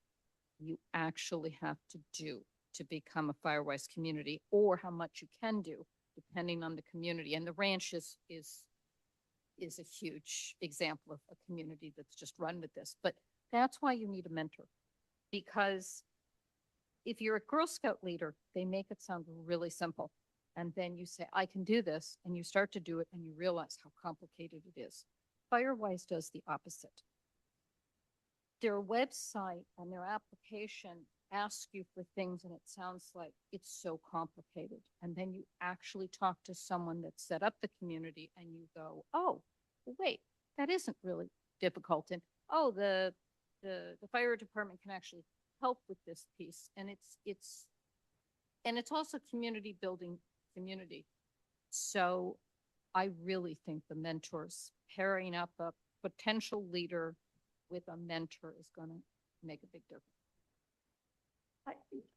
you actually have to do to become a Firewise community, or how much you can do depending on the community. And the ranch is a huge example of a community that's just run with this. But that's why you need a mentor, because if you're a Girl Scout leader, they make it sound really simple. And then you say, I can do this. And you start to do it and you realize how complicated it is. Firewise does the opposite. Their website and their application asks you for things and it sounds like it's so complicated. And then you actually talk to someone that set up the community and you go, oh, wait, that isn't really difficult. And oh, the fire department can actually help with this piece. And it's also community building community. So I really think the mentors, pairing up a potential leader with a mentor, is going to make a big difference.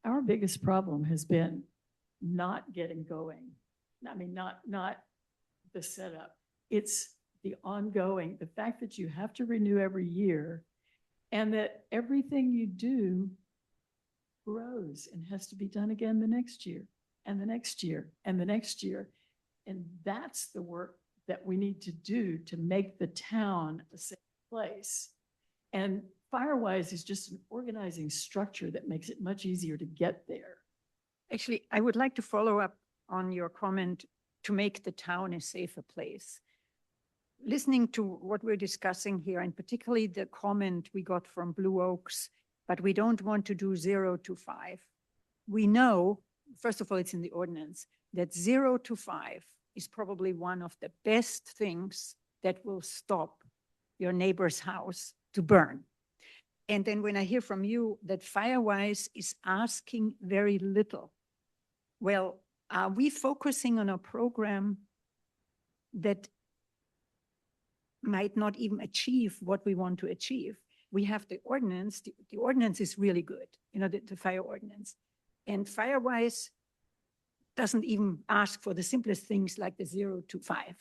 Our biggest problem has been not getting going. I mean, not the setup. It's the ongoing, the fact that you have to renew every year, and that everything you do grows and has to be done again the next year and the next year and the next year. And that's the work that we need to do to make the town a safe place. And Firewise is just an organizing structure that makes it much easier to get there. Actually, I would like to follow up on your comment to make the town a safer place. Listening to what we're discussing here, and particularly the comment we got from Blue Oaks, but we don't want to do 0 to 5. We know, first of all, it's in the ordinance, that 0 to 5 is probably one of the best things that will stop your neighbor's house to burn. And then when I hear from you that Firewise is asking very little, well, are we focusing on a program that might not even achieve what we want to achieve? We have the ordinance. The ordinance is really good, the fire ordinance. And Firewise doesn't even ask for the simplest things like the 0 to 5.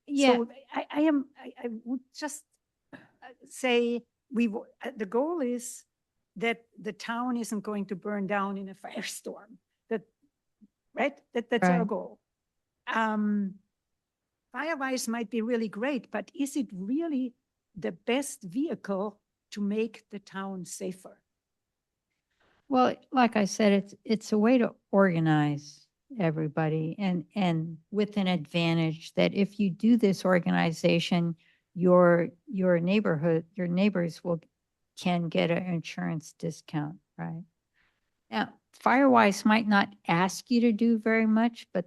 Yeah. So I would just say the goal is that the town isn't going to burn down in a firestorm. That's our Right. goal. Firewise might be really great, but is it really the best vehicle to make the town safer? Well, like I said, it's a way to organize everybody and with an advantage that if you do this organization, your neighbors can get an insurance discount, right? Now, Firewise might not ask you to do very much, but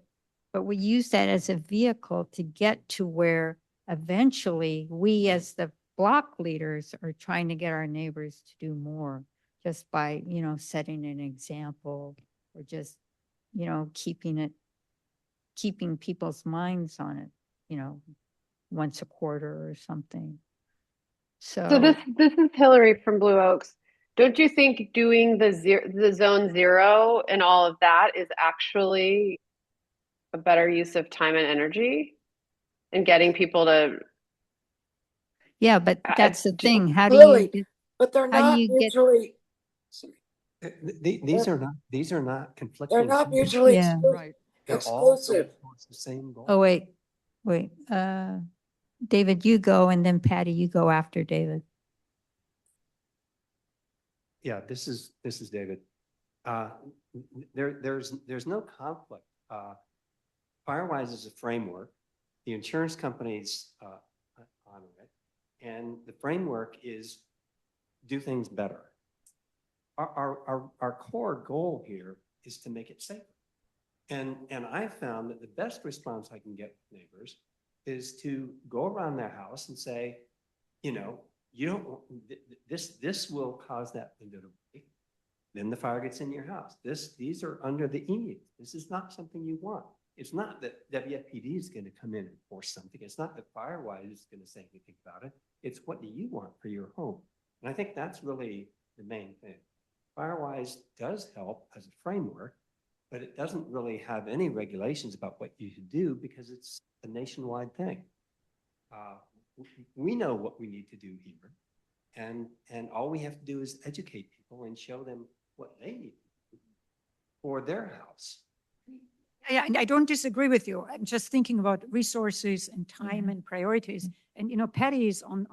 we use that as a vehicle to get to where eventually we as the block leaders are trying to get our neighbors to do more just by, setting an example or just, keeping people's minds on it, once a quarter or something. So this is Hillary from Blue Oaks. Don't you think doing the zone 0 and all of that is actually a better use of time and energy and getting people to? Yeah, but that's the thing. How do Really, you? but they're how do not you get- mutually, These are not conflicting. they're not things. mutually Yeah. Right. They're all exclusive. going towards the same goal. Oh, wait. David, you go, and then Patty, you go after David. Yeah, this is David. There's no conflict. Firewise is a framework. The insurance companies honor it, and the framework is do things better. Our core goal here is to make it safer. And I found that the best response I can get with neighbors is to go around their house and say, you don't want this will cause that window to break. Then the fire gets in your house. These are under the eaves. This is not something you want. It's not that WFPD is going to come in and force something. It's not that Firewise is going to say anything about it. It's what do you want for your home? And I think that's really the main thing. Firewise does help as a framework, but it doesn't really have any regulations about what you should do because it's a nationwide thing. We know what we need to do here, and all we have to do is educate people and show them what they need to do for their house. Yeah, and I don't disagree with you. I'm just thinking about resources and time and priorities. And, Patty is on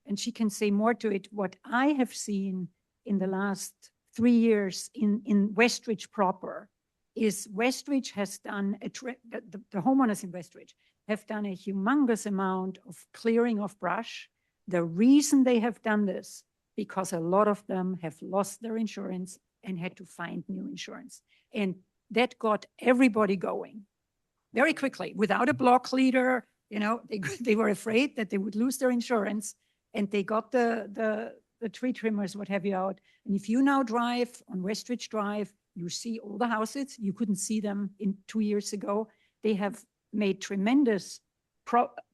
and she can say more to it. What I have seen in the last 3 years in Westridge proper is Westridge has done, the homeowners in Westridge have done a humongous amount of clearing of brush. The reason they have done this, because a lot of them have lost their insurance and had to find new insurance. And that got everybody going very quickly without a block leader. They were afraid that they would lose their insurance, and they got the tree trimmers, what have you, out. And if you now drive on Westridge Drive, you see all the houses. You couldn't see them 2 years ago. They have made tremendous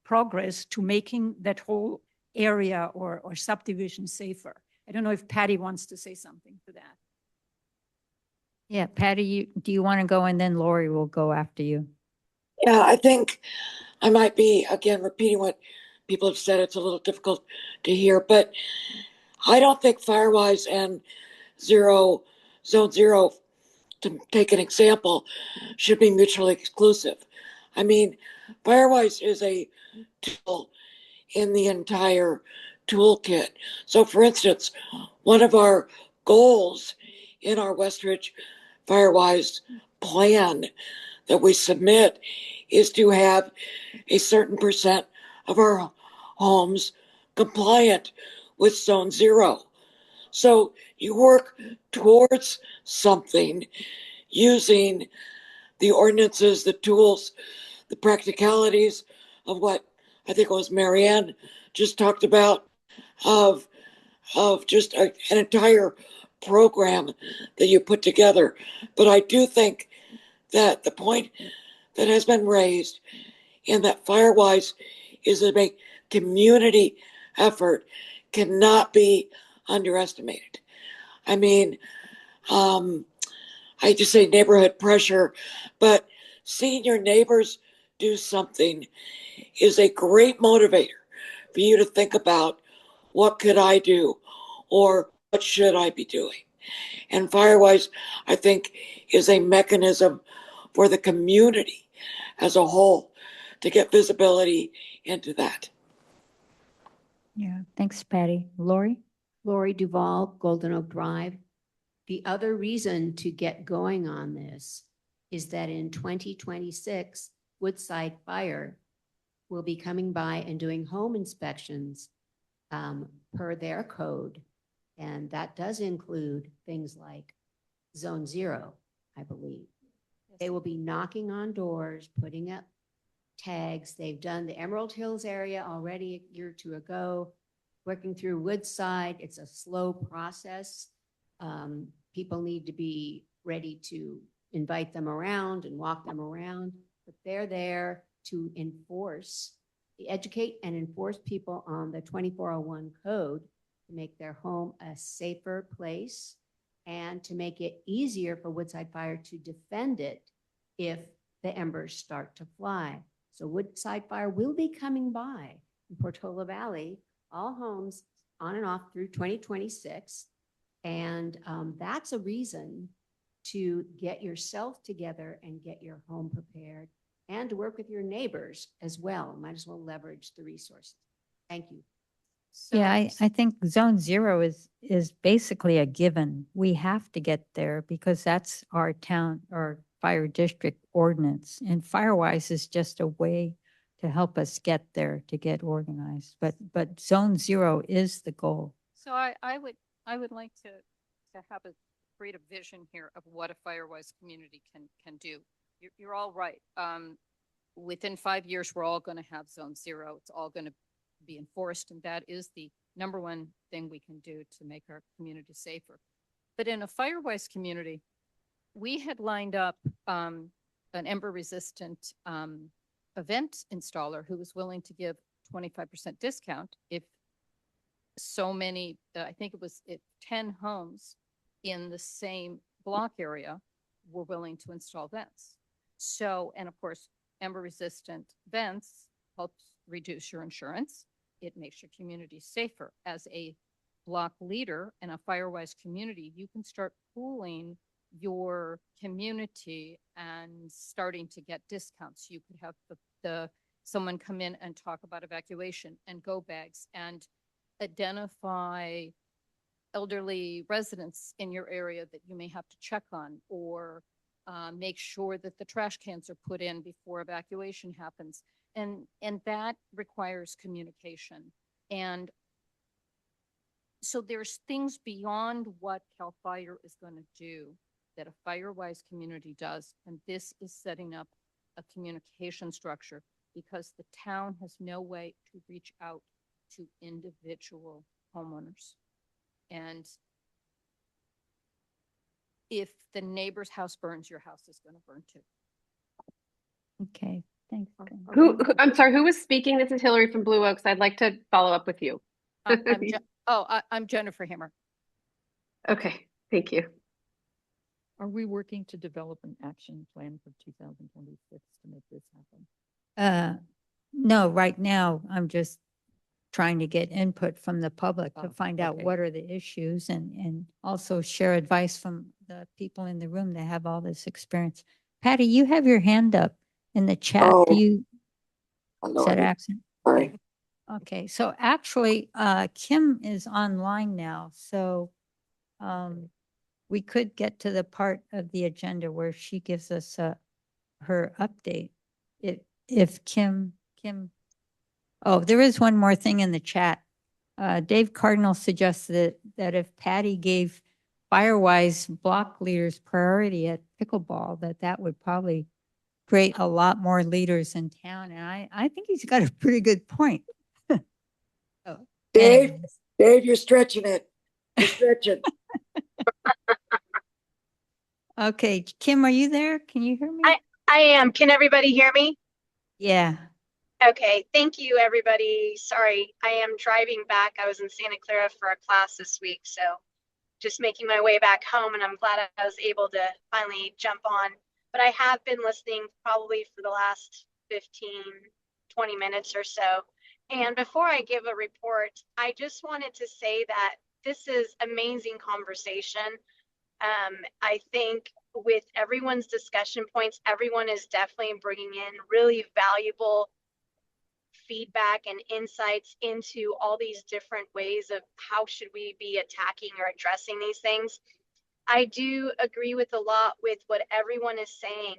progress to making that whole area or subdivision safer. I don't know if Patty wants to say something to that. Yeah, Patty, do you want to go, and then Lori will go after you? Yeah, I think I might be, again, repeating what people have said. It's a little difficult to hear, but I don't think Firewise and zone zero, to take an example, should be mutually exclusive. I mean, Firewise is a tool in the entire toolkit. So for instance, one of our goals in our Westridge Firewise plan that we submit is to have a certain percent of our homes compliant with zone zero. So you work towards something using the ordinances, the tools, the practicalities of what I think it was Marianne just talked about, of just an entire program that you put together. But I do think that the point that has been raised in that Firewise is a community effort cannot be underestimated. I mean, I just say neighborhood pressure, but seeing your neighbors do something is a great motivator for you to think about, what could I do, or what should I be doing? And Firewise, I think, is a mechanism for the community as a whole to get visibility into that. Yeah, thanks, Patty. Lori? Lori Duval, Golden Oak Drive. The other reason to get going on this is that in 2026, Woodside Fire will be coming by and doing home inspections per their code. And that does include things like zone zero, I believe. They will be knocking on doors, putting up tags. They've done the Emerald Hills area already a year or two ago, working through Woodside. It's a slow process. People need to be ready to invite them around and walk them around, but they're there to educate and enforce people on the 2401 code to make their home a safer place and to make it easier for Woodside Fire to defend it if the embers start to fly. So Woodside Fire will be coming by in Portola Valley, all homes on and off through 2026. And that's a reason to get yourself together and get your home prepared and to work with your neighbors as well. Might as well leverage the resources. Thank you. Yeah, I think zone zero is basically a given. We have to get there because that's our town or fire district ordinance. And Firewise is just a way to help us get there, to get organized. But zone zero is the goal. So I would like to have create a vision here of what a Firewise community can do. You're all right. Within 5 years, we're all going to have zone zero. It's all going to be enforced, and that is the number one thing we can do to make our community safer. But in a Firewise community, we had lined up an ember resistant event installer who was willing to give 25% discount if so many, I think it was 10 homes in the same block area were willing to install vents. So, and of course, ember resistant vents helps reduce your insurance. It makes your community safer. As a block leader in a Firewise community, you can start pooling your community and starting to get discounts. You could have someone come in and talk about evacuation and go bags and identify elderly residents in your area that you may have to check on, or make sure that the trash cans are put in before evacuation happens. And that requires communication. And so there's things beyond what CAL FIRE is going to do that a Firewise community does. And this is setting up a communication structure because the town has no way to reach out to individual homeowners. And if the neighbor's house burns, your house is going to burn too. Okay, thanks. I'm sorry, who was speaking? This is Hillary from Blue Oaks. I'd like to follow up with you. I'm Jennifer Hammer. Okay, thank you. Are we working to develop an action plan for 2026 to make this happen? No, right now I'm just trying to get input from the public to Oh, find out okay. what are the issues and also share advice from the people in the room that have all this experience. Patty, you have your hand up in the chat. Oh, Do you, no, is that accent? sorry. Okay, so actually, Kim is online now, so we could get to the part of the agenda where she gives us her update. If Kim, oh, there is one more thing in the chat. Dave Cardinal suggested that if Patty gave Firewise block leaders priority at pickleball, that would probably create a lot more leaders in town. And I think he's got a pretty good point. Oh, Dave, anyways. Dave, you're stretching it. You're stretching. Okay, Kim, are you there? Can you hear me? I am. Can everybody hear me? Yeah. Okay, thank you, everybody. Sorry, I am driving back. I was in Santa Clara for a class this week, so just making my way back home, and I'm glad I was able to finally jump on. But I have been listening probably for the last 15, 20 minutes or so. And before I give a report, I just wanted to say that this is amazing conversation. I think with everyone's discussion points, everyone is definitely bringing in really valuable feedback and insights into all these different ways of how should we be attacking or addressing these things. I do agree with a lot with what everyone is saying.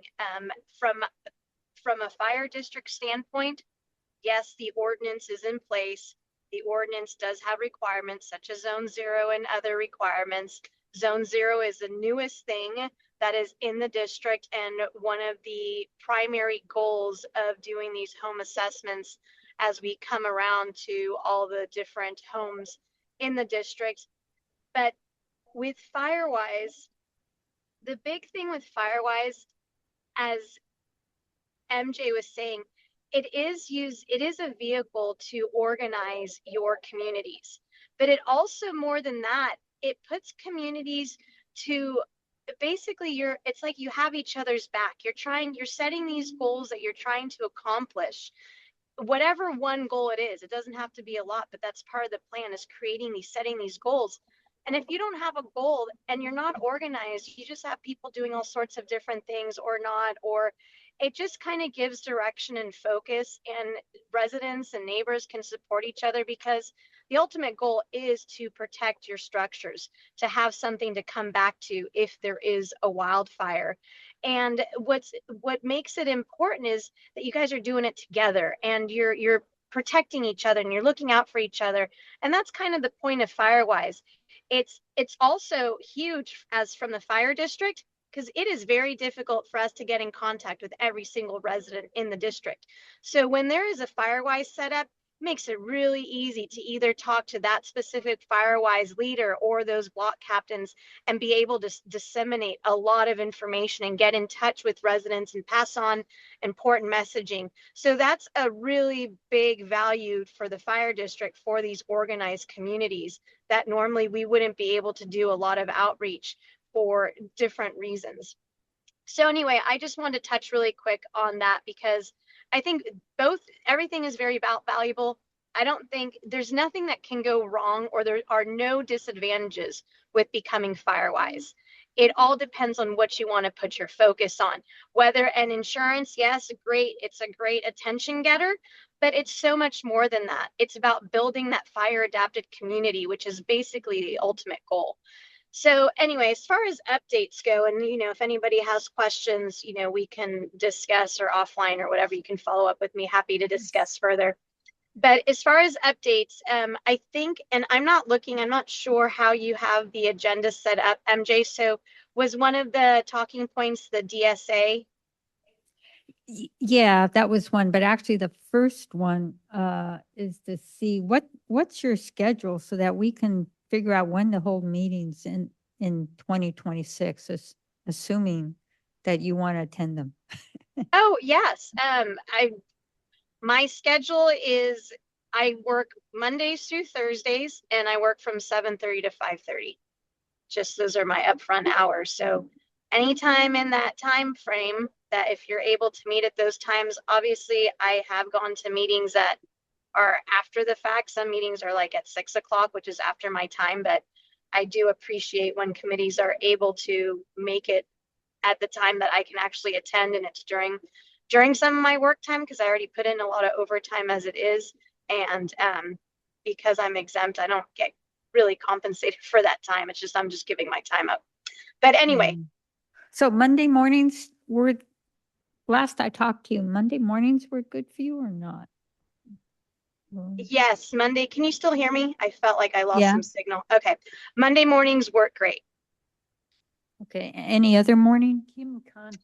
From a fire district standpoint, yes, the ordinance is in place. The ordinance does have requirements such as Zone 0 and other requirements. Zone 0 is the newest thing that is in the district, and one of the primary goals of doing these home assessments as we come around to all the different homes in the district. But with Firewise, the big thing with Firewise, as MJ was saying, it is a vehicle to organize your communities. But it also, more than that, it puts communities to basically it's like you have each other's back. You're setting these goals that you're trying to accomplish. Whatever one goal it is, it doesn't have to be a lot, but that's part of the plan, is setting these goals. And if you don't have a goal and you're not organized, you just have people doing all sorts of different things or not, or it just kind of gives direction and focus, and residents and neighbors can support each other, because the ultimate goal is to protect your structures, to have something to come back to if there is a wildfire. And what makes it important is that you guys are doing it together, and you're protecting each other, and you're looking out for each other. And that's kind of the point of Firewise. It's also huge as from the fire district, because it is very difficult for us to get in contact with every single resident in the district. So when there is a Firewise setup, it makes it really easy to either talk to that specific Firewise leader or those block captains and be able to disseminate a lot of information and get in touch with residents and pass on important messaging. So that's a really big value for the fire district, for these organized communities that normally we wouldn't be able to do a lot of outreach for different reasons. So anyway, I just wanted to touch really quick on that, because I think everything is very valuable. I don't think there's nothing that can go wrong, or there are no disadvantages with becoming Firewise. It all depends on what you want to put your focus on. Whether an insurance, yes, great, it's a great attention getter, but it's so much more than that. It's about building that fire adapted community, which is basically the ultimate goal. So anyway, as far as updates go, and if anybody has questions, we can discuss, or offline or whatever, you can follow up with me. Happy to discuss further. But as far as updates, I think, and I'm not sure how you have the agenda set up, MJ. So was one of the talking points the DSA? Yeah, that was one, but actually the first one is to see what's your schedule so that we can figure out when to hold meetings in 2026, assuming that you want to attend them. Oh, yes. My schedule is, I work Mondays through Thursdays, and I work from 7:30 to 5:30. Just those are my upfront hours. So anytime in that time frame, that if you're able to meet at those times, obviously I have gone to meetings that are after the fact. Some meetings are like at 6 o'clock, which is after my time, but I do appreciate when committees are able to make it at the time that I can actually attend, and it's during some of my work time, because I already put in a lot of overtime as it is. And because I'm exempt, I don't get really compensated for that time. It's just, I'm just giving my time up. But anyway, So Monday mornings were, last I talked to you, Monday mornings were good for you or not? yes, Monday, can you still hear me? I felt like I lost Yeah. some signal. Okay. Monday mornings work great. Okay, any other morning? Kim can't.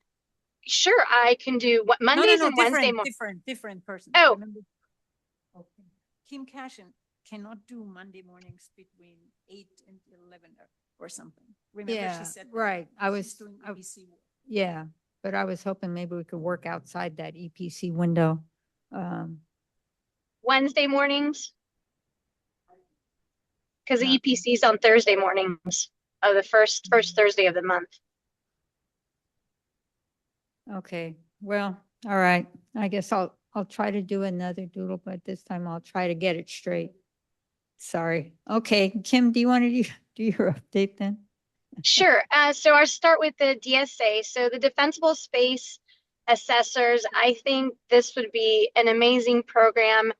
Sure, I can do what Mondays and Wednesday mornings. different person. Oh. Remember? Okay. Kim Cashin cannot do Monday mornings between 8 and 11 or something. Remember Yeah, she said that right. I she's was, doing ABC work. yeah, but I was hoping maybe we could work outside that EPC window. Wednesday mornings, because the Not- EPC is on Thursday mornings of the first Thursday of the month. Okay, well, all right. I guess I'll try to do another doodle, but this time I'll try to get it straight. Sorry. Okay, Kim, do you want to do your update then? Sure. So I'll start with the DSA. So the defensible space assessors, I think this would be an amazing program.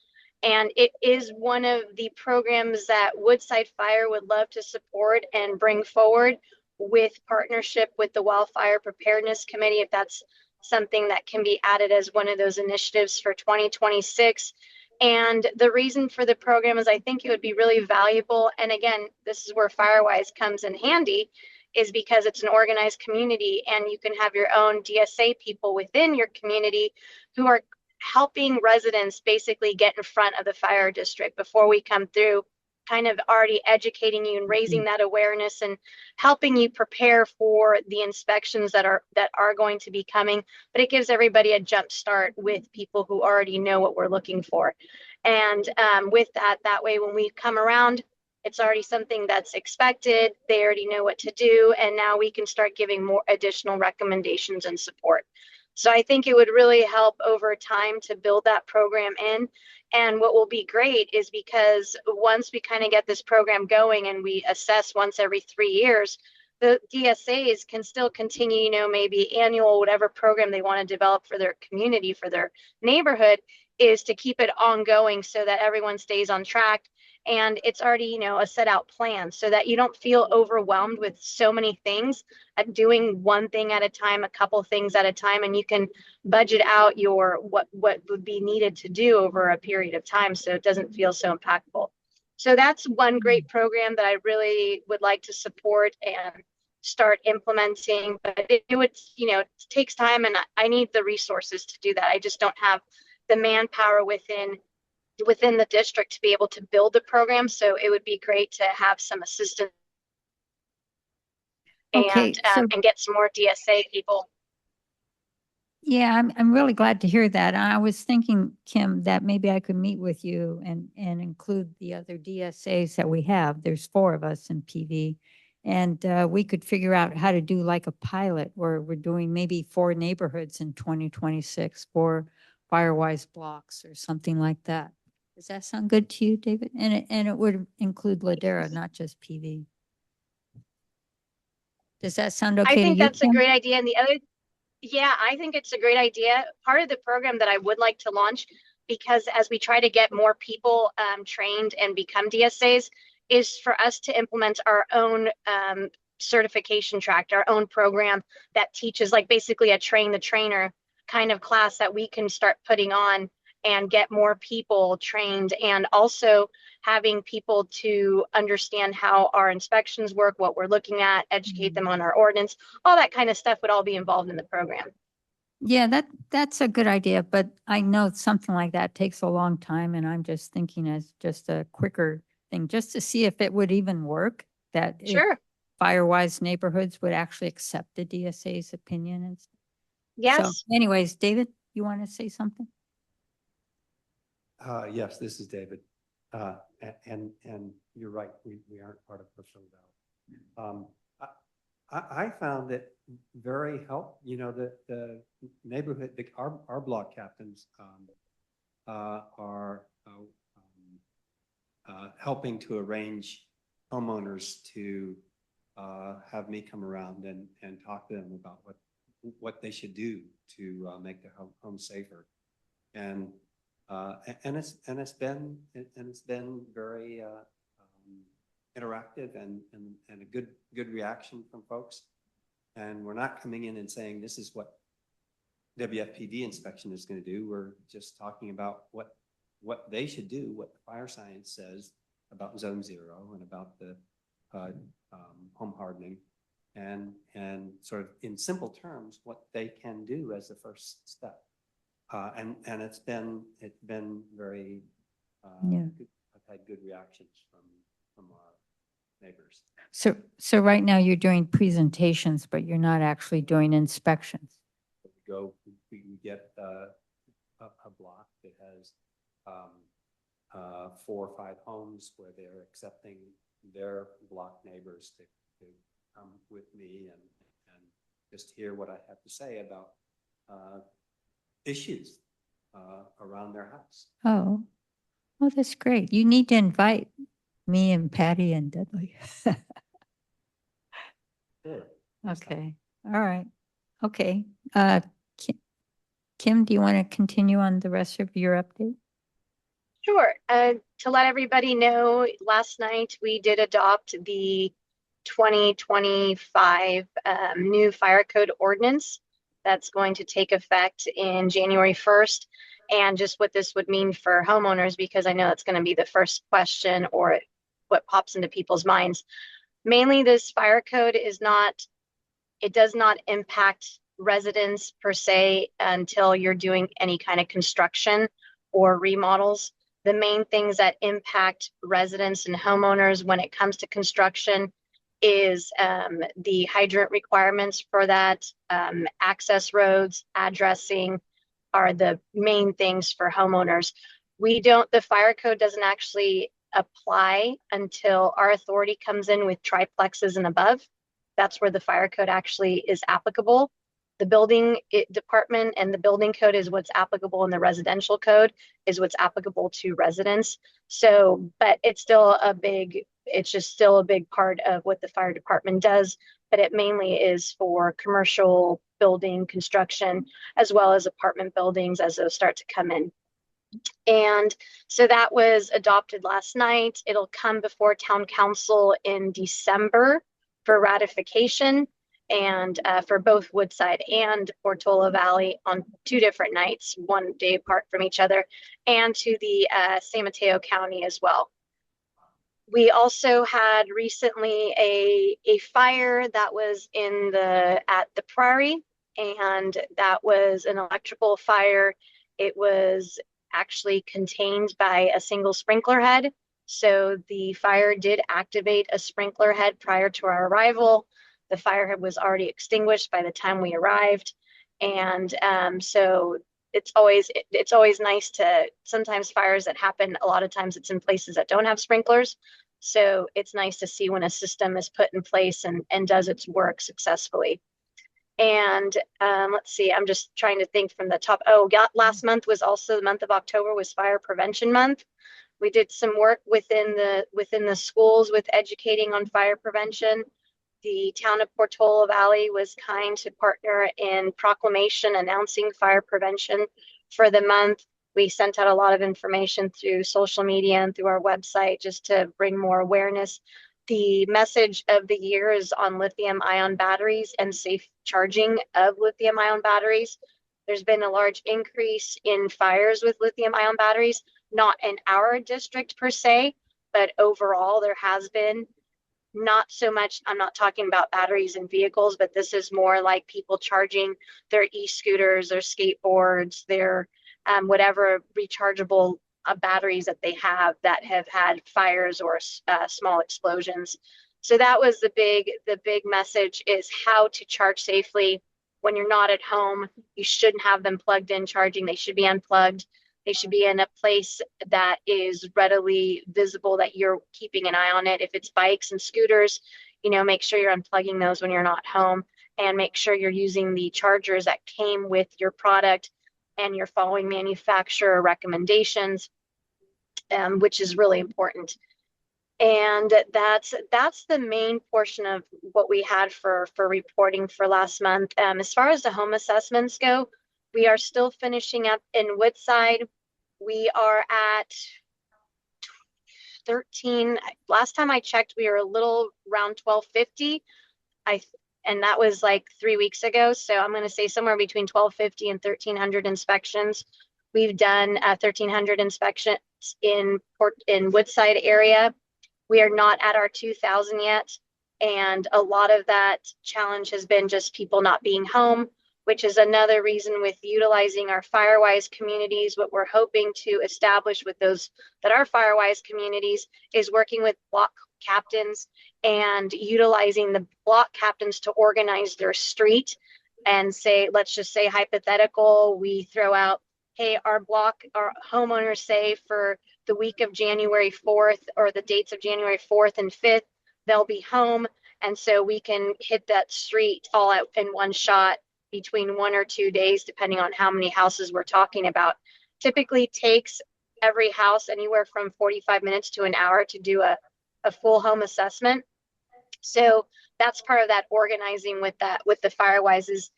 And it is one of the programs that Woodside Fire would love to support and bring forward with partnership with the Wildfire Preparedness Committee, if that's something that can be added as one of those initiatives for 2026. And the reason for the program is I think it would be really valuable. And again, this is where Firewise comes in handy, is because it's an organized community and you can have your own DSA people within your community who are helping residents basically get in front of the fire district before we come through, kind of already educating you and raising that awareness and helping you prepare for the inspections that are going to be coming. But it gives everybody a jump start with people who already know what we're looking for. And with that way, when we come around, it's already something that's expected. They already know what to do. And now we can start giving more additional recommendations and support. So I think it would really help over time to build that program in. And what will be great is because once we kind of get this program going and we assess once every 3 years, the DSAs can still continue, maybe annual, whatever program they want to develop for their community, for their neighborhood, is to keep it ongoing so that everyone stays on track. And it's already, a set out plan so that you don't feel overwhelmed with so many things, at doing one thing at a time, a couple things at a time, and you can budget out your what would be needed to do over a period of time so it doesn't feel so impactful. So that's one great program that I really would like to support and start implementing, but it would, it takes time, and I need the resources to do that. I just don't have the manpower within the district to be able to build the program. So it would be great to have some assistance Okay, and get some more DSA people. Yeah, I'm really glad to hear that. I was thinking, Kim, that maybe I could meet with you and include the other DSAs that we have. There's 4 of us in PV. And we could figure out how to do like a pilot where we're doing maybe 4 neighborhoods in 2026, 4 Firewise blocks or something like that. Does that sound good to you, David? And it would include Ladera, not just PV. Does that sound okay I to think you, that's a Kim? great idea. And the other, yeah, I think it's a great idea. Part of the program that I would like to launch, because as we try to get more people trained and become DSAs, is for us to implement our own certification track, our own program that teaches, like, basically a train the trainer kind of class that we can start putting on and get more people trained, and also having people to understand how our inspections work, what we're looking at, educate them on our ordinance, all that kind of stuff would all be involved in the program. Yeah, that's a good idea, but I know something like that takes a long time, and I'm just thinking as just a quicker thing, just to see if it would even work, that if Sure. Firewise neighborhoods would actually accept the DSA's opinion and stuff. Yes. So anyways, David, you want to say something? Yes, this is David. And you're right, we aren't part of Clifton Valley. I found it very helpful, the neighborhood, our block captains are helping to arrange homeowners to have me come around and talk to them about what they should do to make their home safer. And it's been very interactive and a good reaction from folks. And we're not coming in and saying this is what WFPD inspection is going to do. We're just talking about what they should do, what the fire science says about zone 0 and about the home hardening, and sort of in simple terms what they can do as the first step. And it's been very good. I've had good reactions from our neighbors. So right now you're doing presentations, but you're not actually doing inspections. We get a block that has 4 or 5 homes where they're accepting their block neighbors to come with me and just hear what I have to say about issues around their house. Oh, that's great. You need to invite me and Patty and Dudley. Sure. Okay. All right. Okay. Kim, do you want to continue on the rest of your update? Sure. To let everybody know, last night we did adopt the 2025 new fire code ordinance that's going to take effect in January 1st. And just what this would mean for homeowners, because I know it's going to be the first question or what pops into people's minds. Mainly, this fire code it does not impact residents per se until you're doing any kind of construction or remodels. The main things that impact residents and homeowners when it comes to construction is the hydrant requirements for that, access roads, addressing are the main things for homeowners. The fire code doesn't actually apply until our authority comes in with triplexes and above. That's where the fire code actually is applicable. The building department and the building code is what's applicable, and the residential code is what's applicable to residents. So, but it's just still a big part of what the fire department does, but it mainly is for commercial building construction, as well as apartment buildings as those start to come in. And so that was adopted last night. It'll come before town council in December for ratification, and for both Woodside and Portola Valley on 2 different nights, 1 day apart from each other, and to the San Mateo County as well. We also had recently a fire that was at the Prairie, and that was an electrical fire. It was actually contained by a single sprinkler head. So the fire did activate a sprinkler head prior to our arrival. The fire head was already extinguished by the time we arrived. And so it's always nice to, sometimes fires that happen, a lot of times it's in places that don't have sprinklers. So it's nice to see when a system is put in place and does its work successfully. And let's see, I'm just trying to think from the top. Last month was also the month of October was Fire Prevention Month. We did some work within the schools with educating on fire prevention. The town of Portola Valley was kind to partner in proclamation announcing fire prevention for the month. We sent out a lot of information through social media and through our website just to bring more awareness. The message of the year is on lithium-ion batteries and safe charging of lithium-ion batteries. There's been a large increase in fires with lithium-ion batteries, not in our district per se, but overall there has been. Not so much, I'm not talking about batteries in vehicles, but this is more like people charging their e-scooters, their skateboards, their whatever rechargeable batteries that they have that have had fires or small explosions. So that was the big message, is how to charge safely when you're not at home. You shouldn't have them plugged in charging. They should be unplugged. They should be in a place that is readily visible, that you're keeping an eye on it. If it's bikes and scooters, make sure you're unplugging those when you're not home, and make sure you're using the chargers that came with your product and you're following manufacturer recommendations. which is really important. And that's the main portion of what we had for reporting for last month. As far as the home assessments go, we are still finishing up in Woodside. We are at 13. Last time I checked, we were a little around 1250. And that was like 3 weeks ago. So I'm going to say somewhere between 1250 and 1300 inspections. We've done 1300 inspections in Woodside area. We are not at our 2000 yet. And a lot of that challenge has been just people not being home, which is another reason with utilizing our Firewise communities. What we're hoping to establish with those that are Firewise communities is working with block captains and utilizing the block captains to organize their street and say, let's just say hypothetical, we throw out, hey, our homeowners say for the week of January 4th or the dates of January 4th and 5th, they'll be home. And so we can hit that street all out in one shot between 1 or 2 days, depending on how many houses we're talking about. Typically takes every house anywhere from 45 minutes to an hour to do a full home assessment. So that's part of that organizing with the Firewise is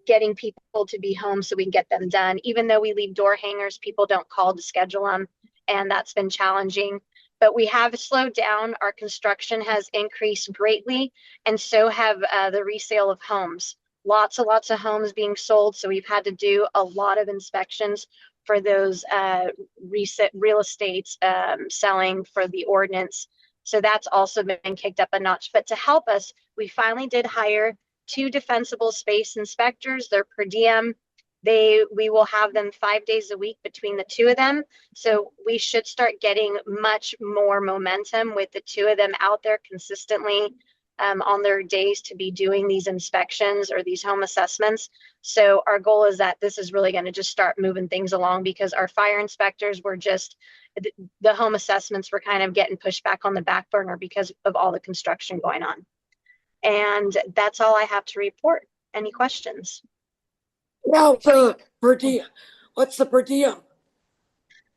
getting people to be home so we can get them done. Even though we leave door hangers, people don't call to schedule them, and that's been challenging. But we have slowed down. Our construction has increased greatly, and so have the resale of homes. Lots of homes being sold, so we've had to do a lot of inspections for those real estates selling for the ordinance. So that's also been kicked up a notch. But to help us, we finally did hire 2 defensible space inspectors. They're per diem. We will have them 5 days a week between the 2 of them. So we should start getting much more momentum with the 2 of them out there consistently on their days to be doing these inspections or these home assessments. So our goal is that this is really going to just start moving things along, because our fire inspectors were just, the home assessments were kind of getting pushed back on the back burner because of all the construction going on. And that's all I have to report. Any questions? Now, per diem, what's the per diem?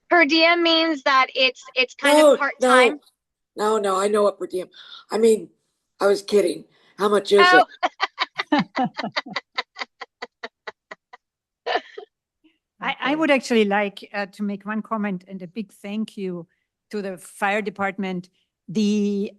Per diem means that it's kind of part-time. No, I know what per diem. I mean, I was kidding. How much is it? I would actually like to make one comment and a big thank you to the fire department. The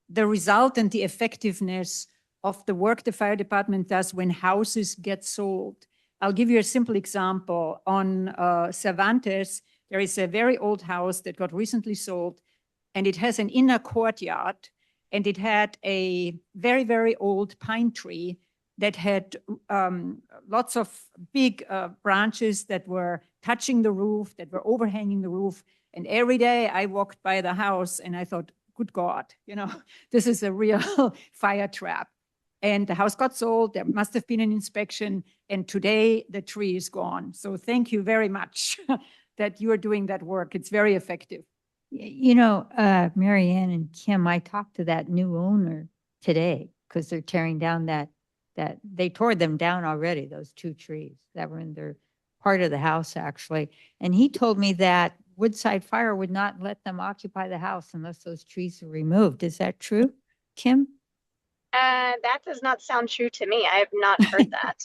result and the effectiveness of the work the fire department does when houses get sold. I'll give you a simple example. On Cervantes, there is a very old house that got recently sold, and it has an inner courtyard, and it had a very, very old pine tree that had lots of big branches that were touching the roof, that were overhanging the roof. And every day I walked by the house and I thought, good God, this is a real fire trap. And the house got sold. There must have been an inspection. And today the tree is gone. So thank you very much that you are doing that work. It's very effective. Mary Ann and Kim, I talked to that new owner today because they're tearing down that they tore them down already, those 2 trees that were in their part of the house, actually. And he told me that Woodside Fire would not let them occupy the house unless those trees are removed. Is that true, Kim? That does not sound true to me. I have not heard that.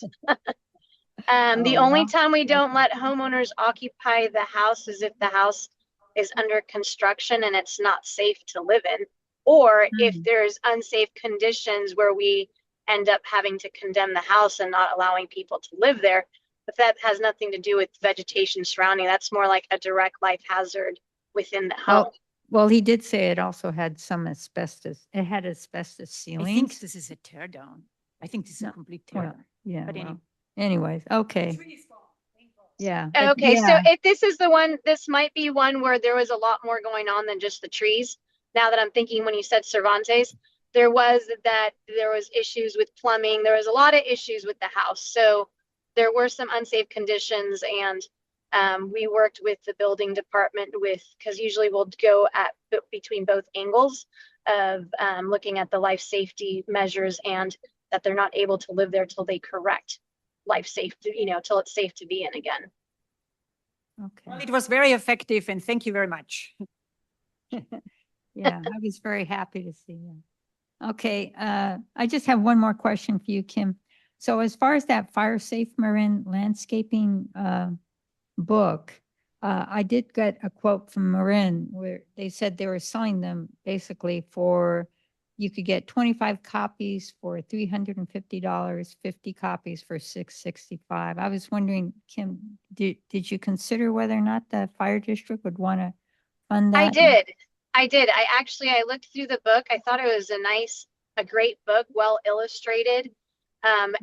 The Oh, only well, time we don't let homeowners occupy the house is if the house is under construction and it's not safe to live in, or if there's unsafe conditions where we end up having to condemn the house and not allowing people to live there. But that has nothing to do with vegetation surrounding. That's more like a direct life hazard within the home. Well, he did say it also had some asbestos. It had asbestos ceilings. I think this is a tear down. I think this is a complete tear down. Yeah. But anyways, okay. Yeah. Okay, so if this is the one, this might be one where there was a lot more going on than just the trees. Now that I'm thinking, when you said Cervantes, there was issues with plumbing. There was a lot of issues with the house. So there were some unsafe conditions, and we worked with the building department because usually we'll go between both angles of looking at the life safety measures and that they're not able to live there till they correct life safety, till it's safe to be in again. Well, Okay. it was very effective and thank you very much. Yeah, I was very happy to see you. Okay, I just have one more question for you, Kim. So as far as that Fire Safe Marin landscaping book, I did get a quote from Marin where they said they were selling them basically for, you could get 25 copies for $350, 50 copies for $665. I was wondering, Kim, did you consider whether or not the fire district would want to fund that? I did. I looked through the book. I thought it was a great book, well illustrated.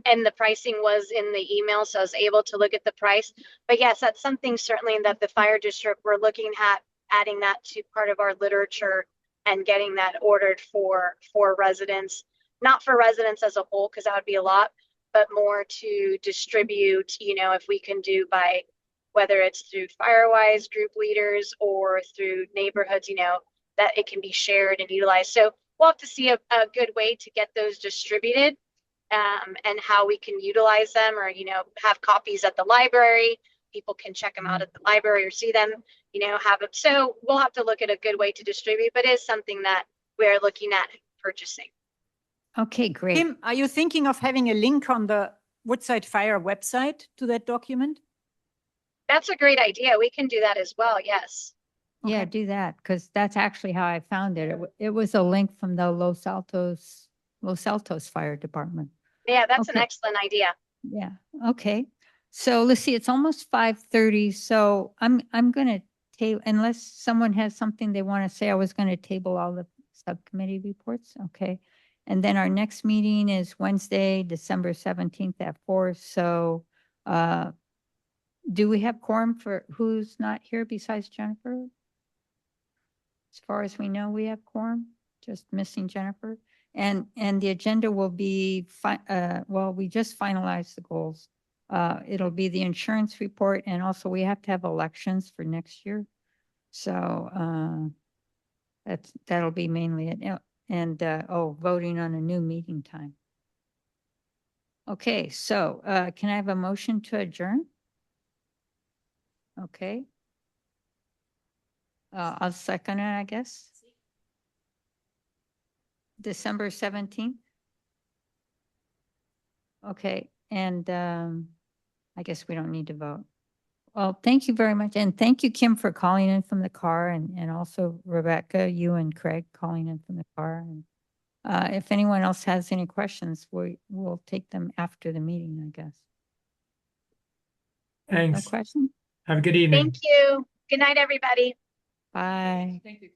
And the pricing was in the email, so I was able to look at the price. But yes, that's something certainly that the fire district, we're looking at adding that to part of our literature and getting that ordered for residents, not for residents as a whole, because that would be a lot, but more to distribute, if we can do by, whether it's through Firewise group leaders or through neighborhoods, that it can be shared and utilized. So we'll have to see a good way to get those distributed, and how we can utilize them, or, have copies at the library. People can check them out at the library or see them, have them. So we'll have to look at a good way to distribute, but it is something that we're looking at purchasing. Okay, great. Kim, are you thinking of having a link on the Woodside Fire website to that document? That's a great idea. We can do that as well. Yes. Yeah, Okay. do that, because that's actually how I found it. It was a link from the Los Altos Fire Department. Yeah, that's an Okay. excellent idea. Yeah, okay. So let's see, it's almost 5:30, so I'm gonna table, unless someone has something they want to say, I was gonna table all the subcommittee reports, okay? And then our next meeting is Wednesday, December 17th at 4, so do we have quorum for who's not here besides Jennifer? As far as we know, we have quorum, just missing Jennifer. And the agenda will be, well, we just finalized the goals. It'll be the insurance report, and also we have to have elections for next year. So that'll be mainly it. And voting on a new meeting time. Okay, so can I have a motion to adjourn? Okay. I'll second it, I guess. December 17th. Okay, and I guess we don't need to vote. Well, thank you very much. And thank you, Kim, for calling in from the car, and also Rebecca, you and Craig calling in from the car. And if anyone else has any questions, we'll take them after the meeting, I guess. No Thanks. question? Have a good evening. Thank you. Good night, everybody. Bye. Thank you.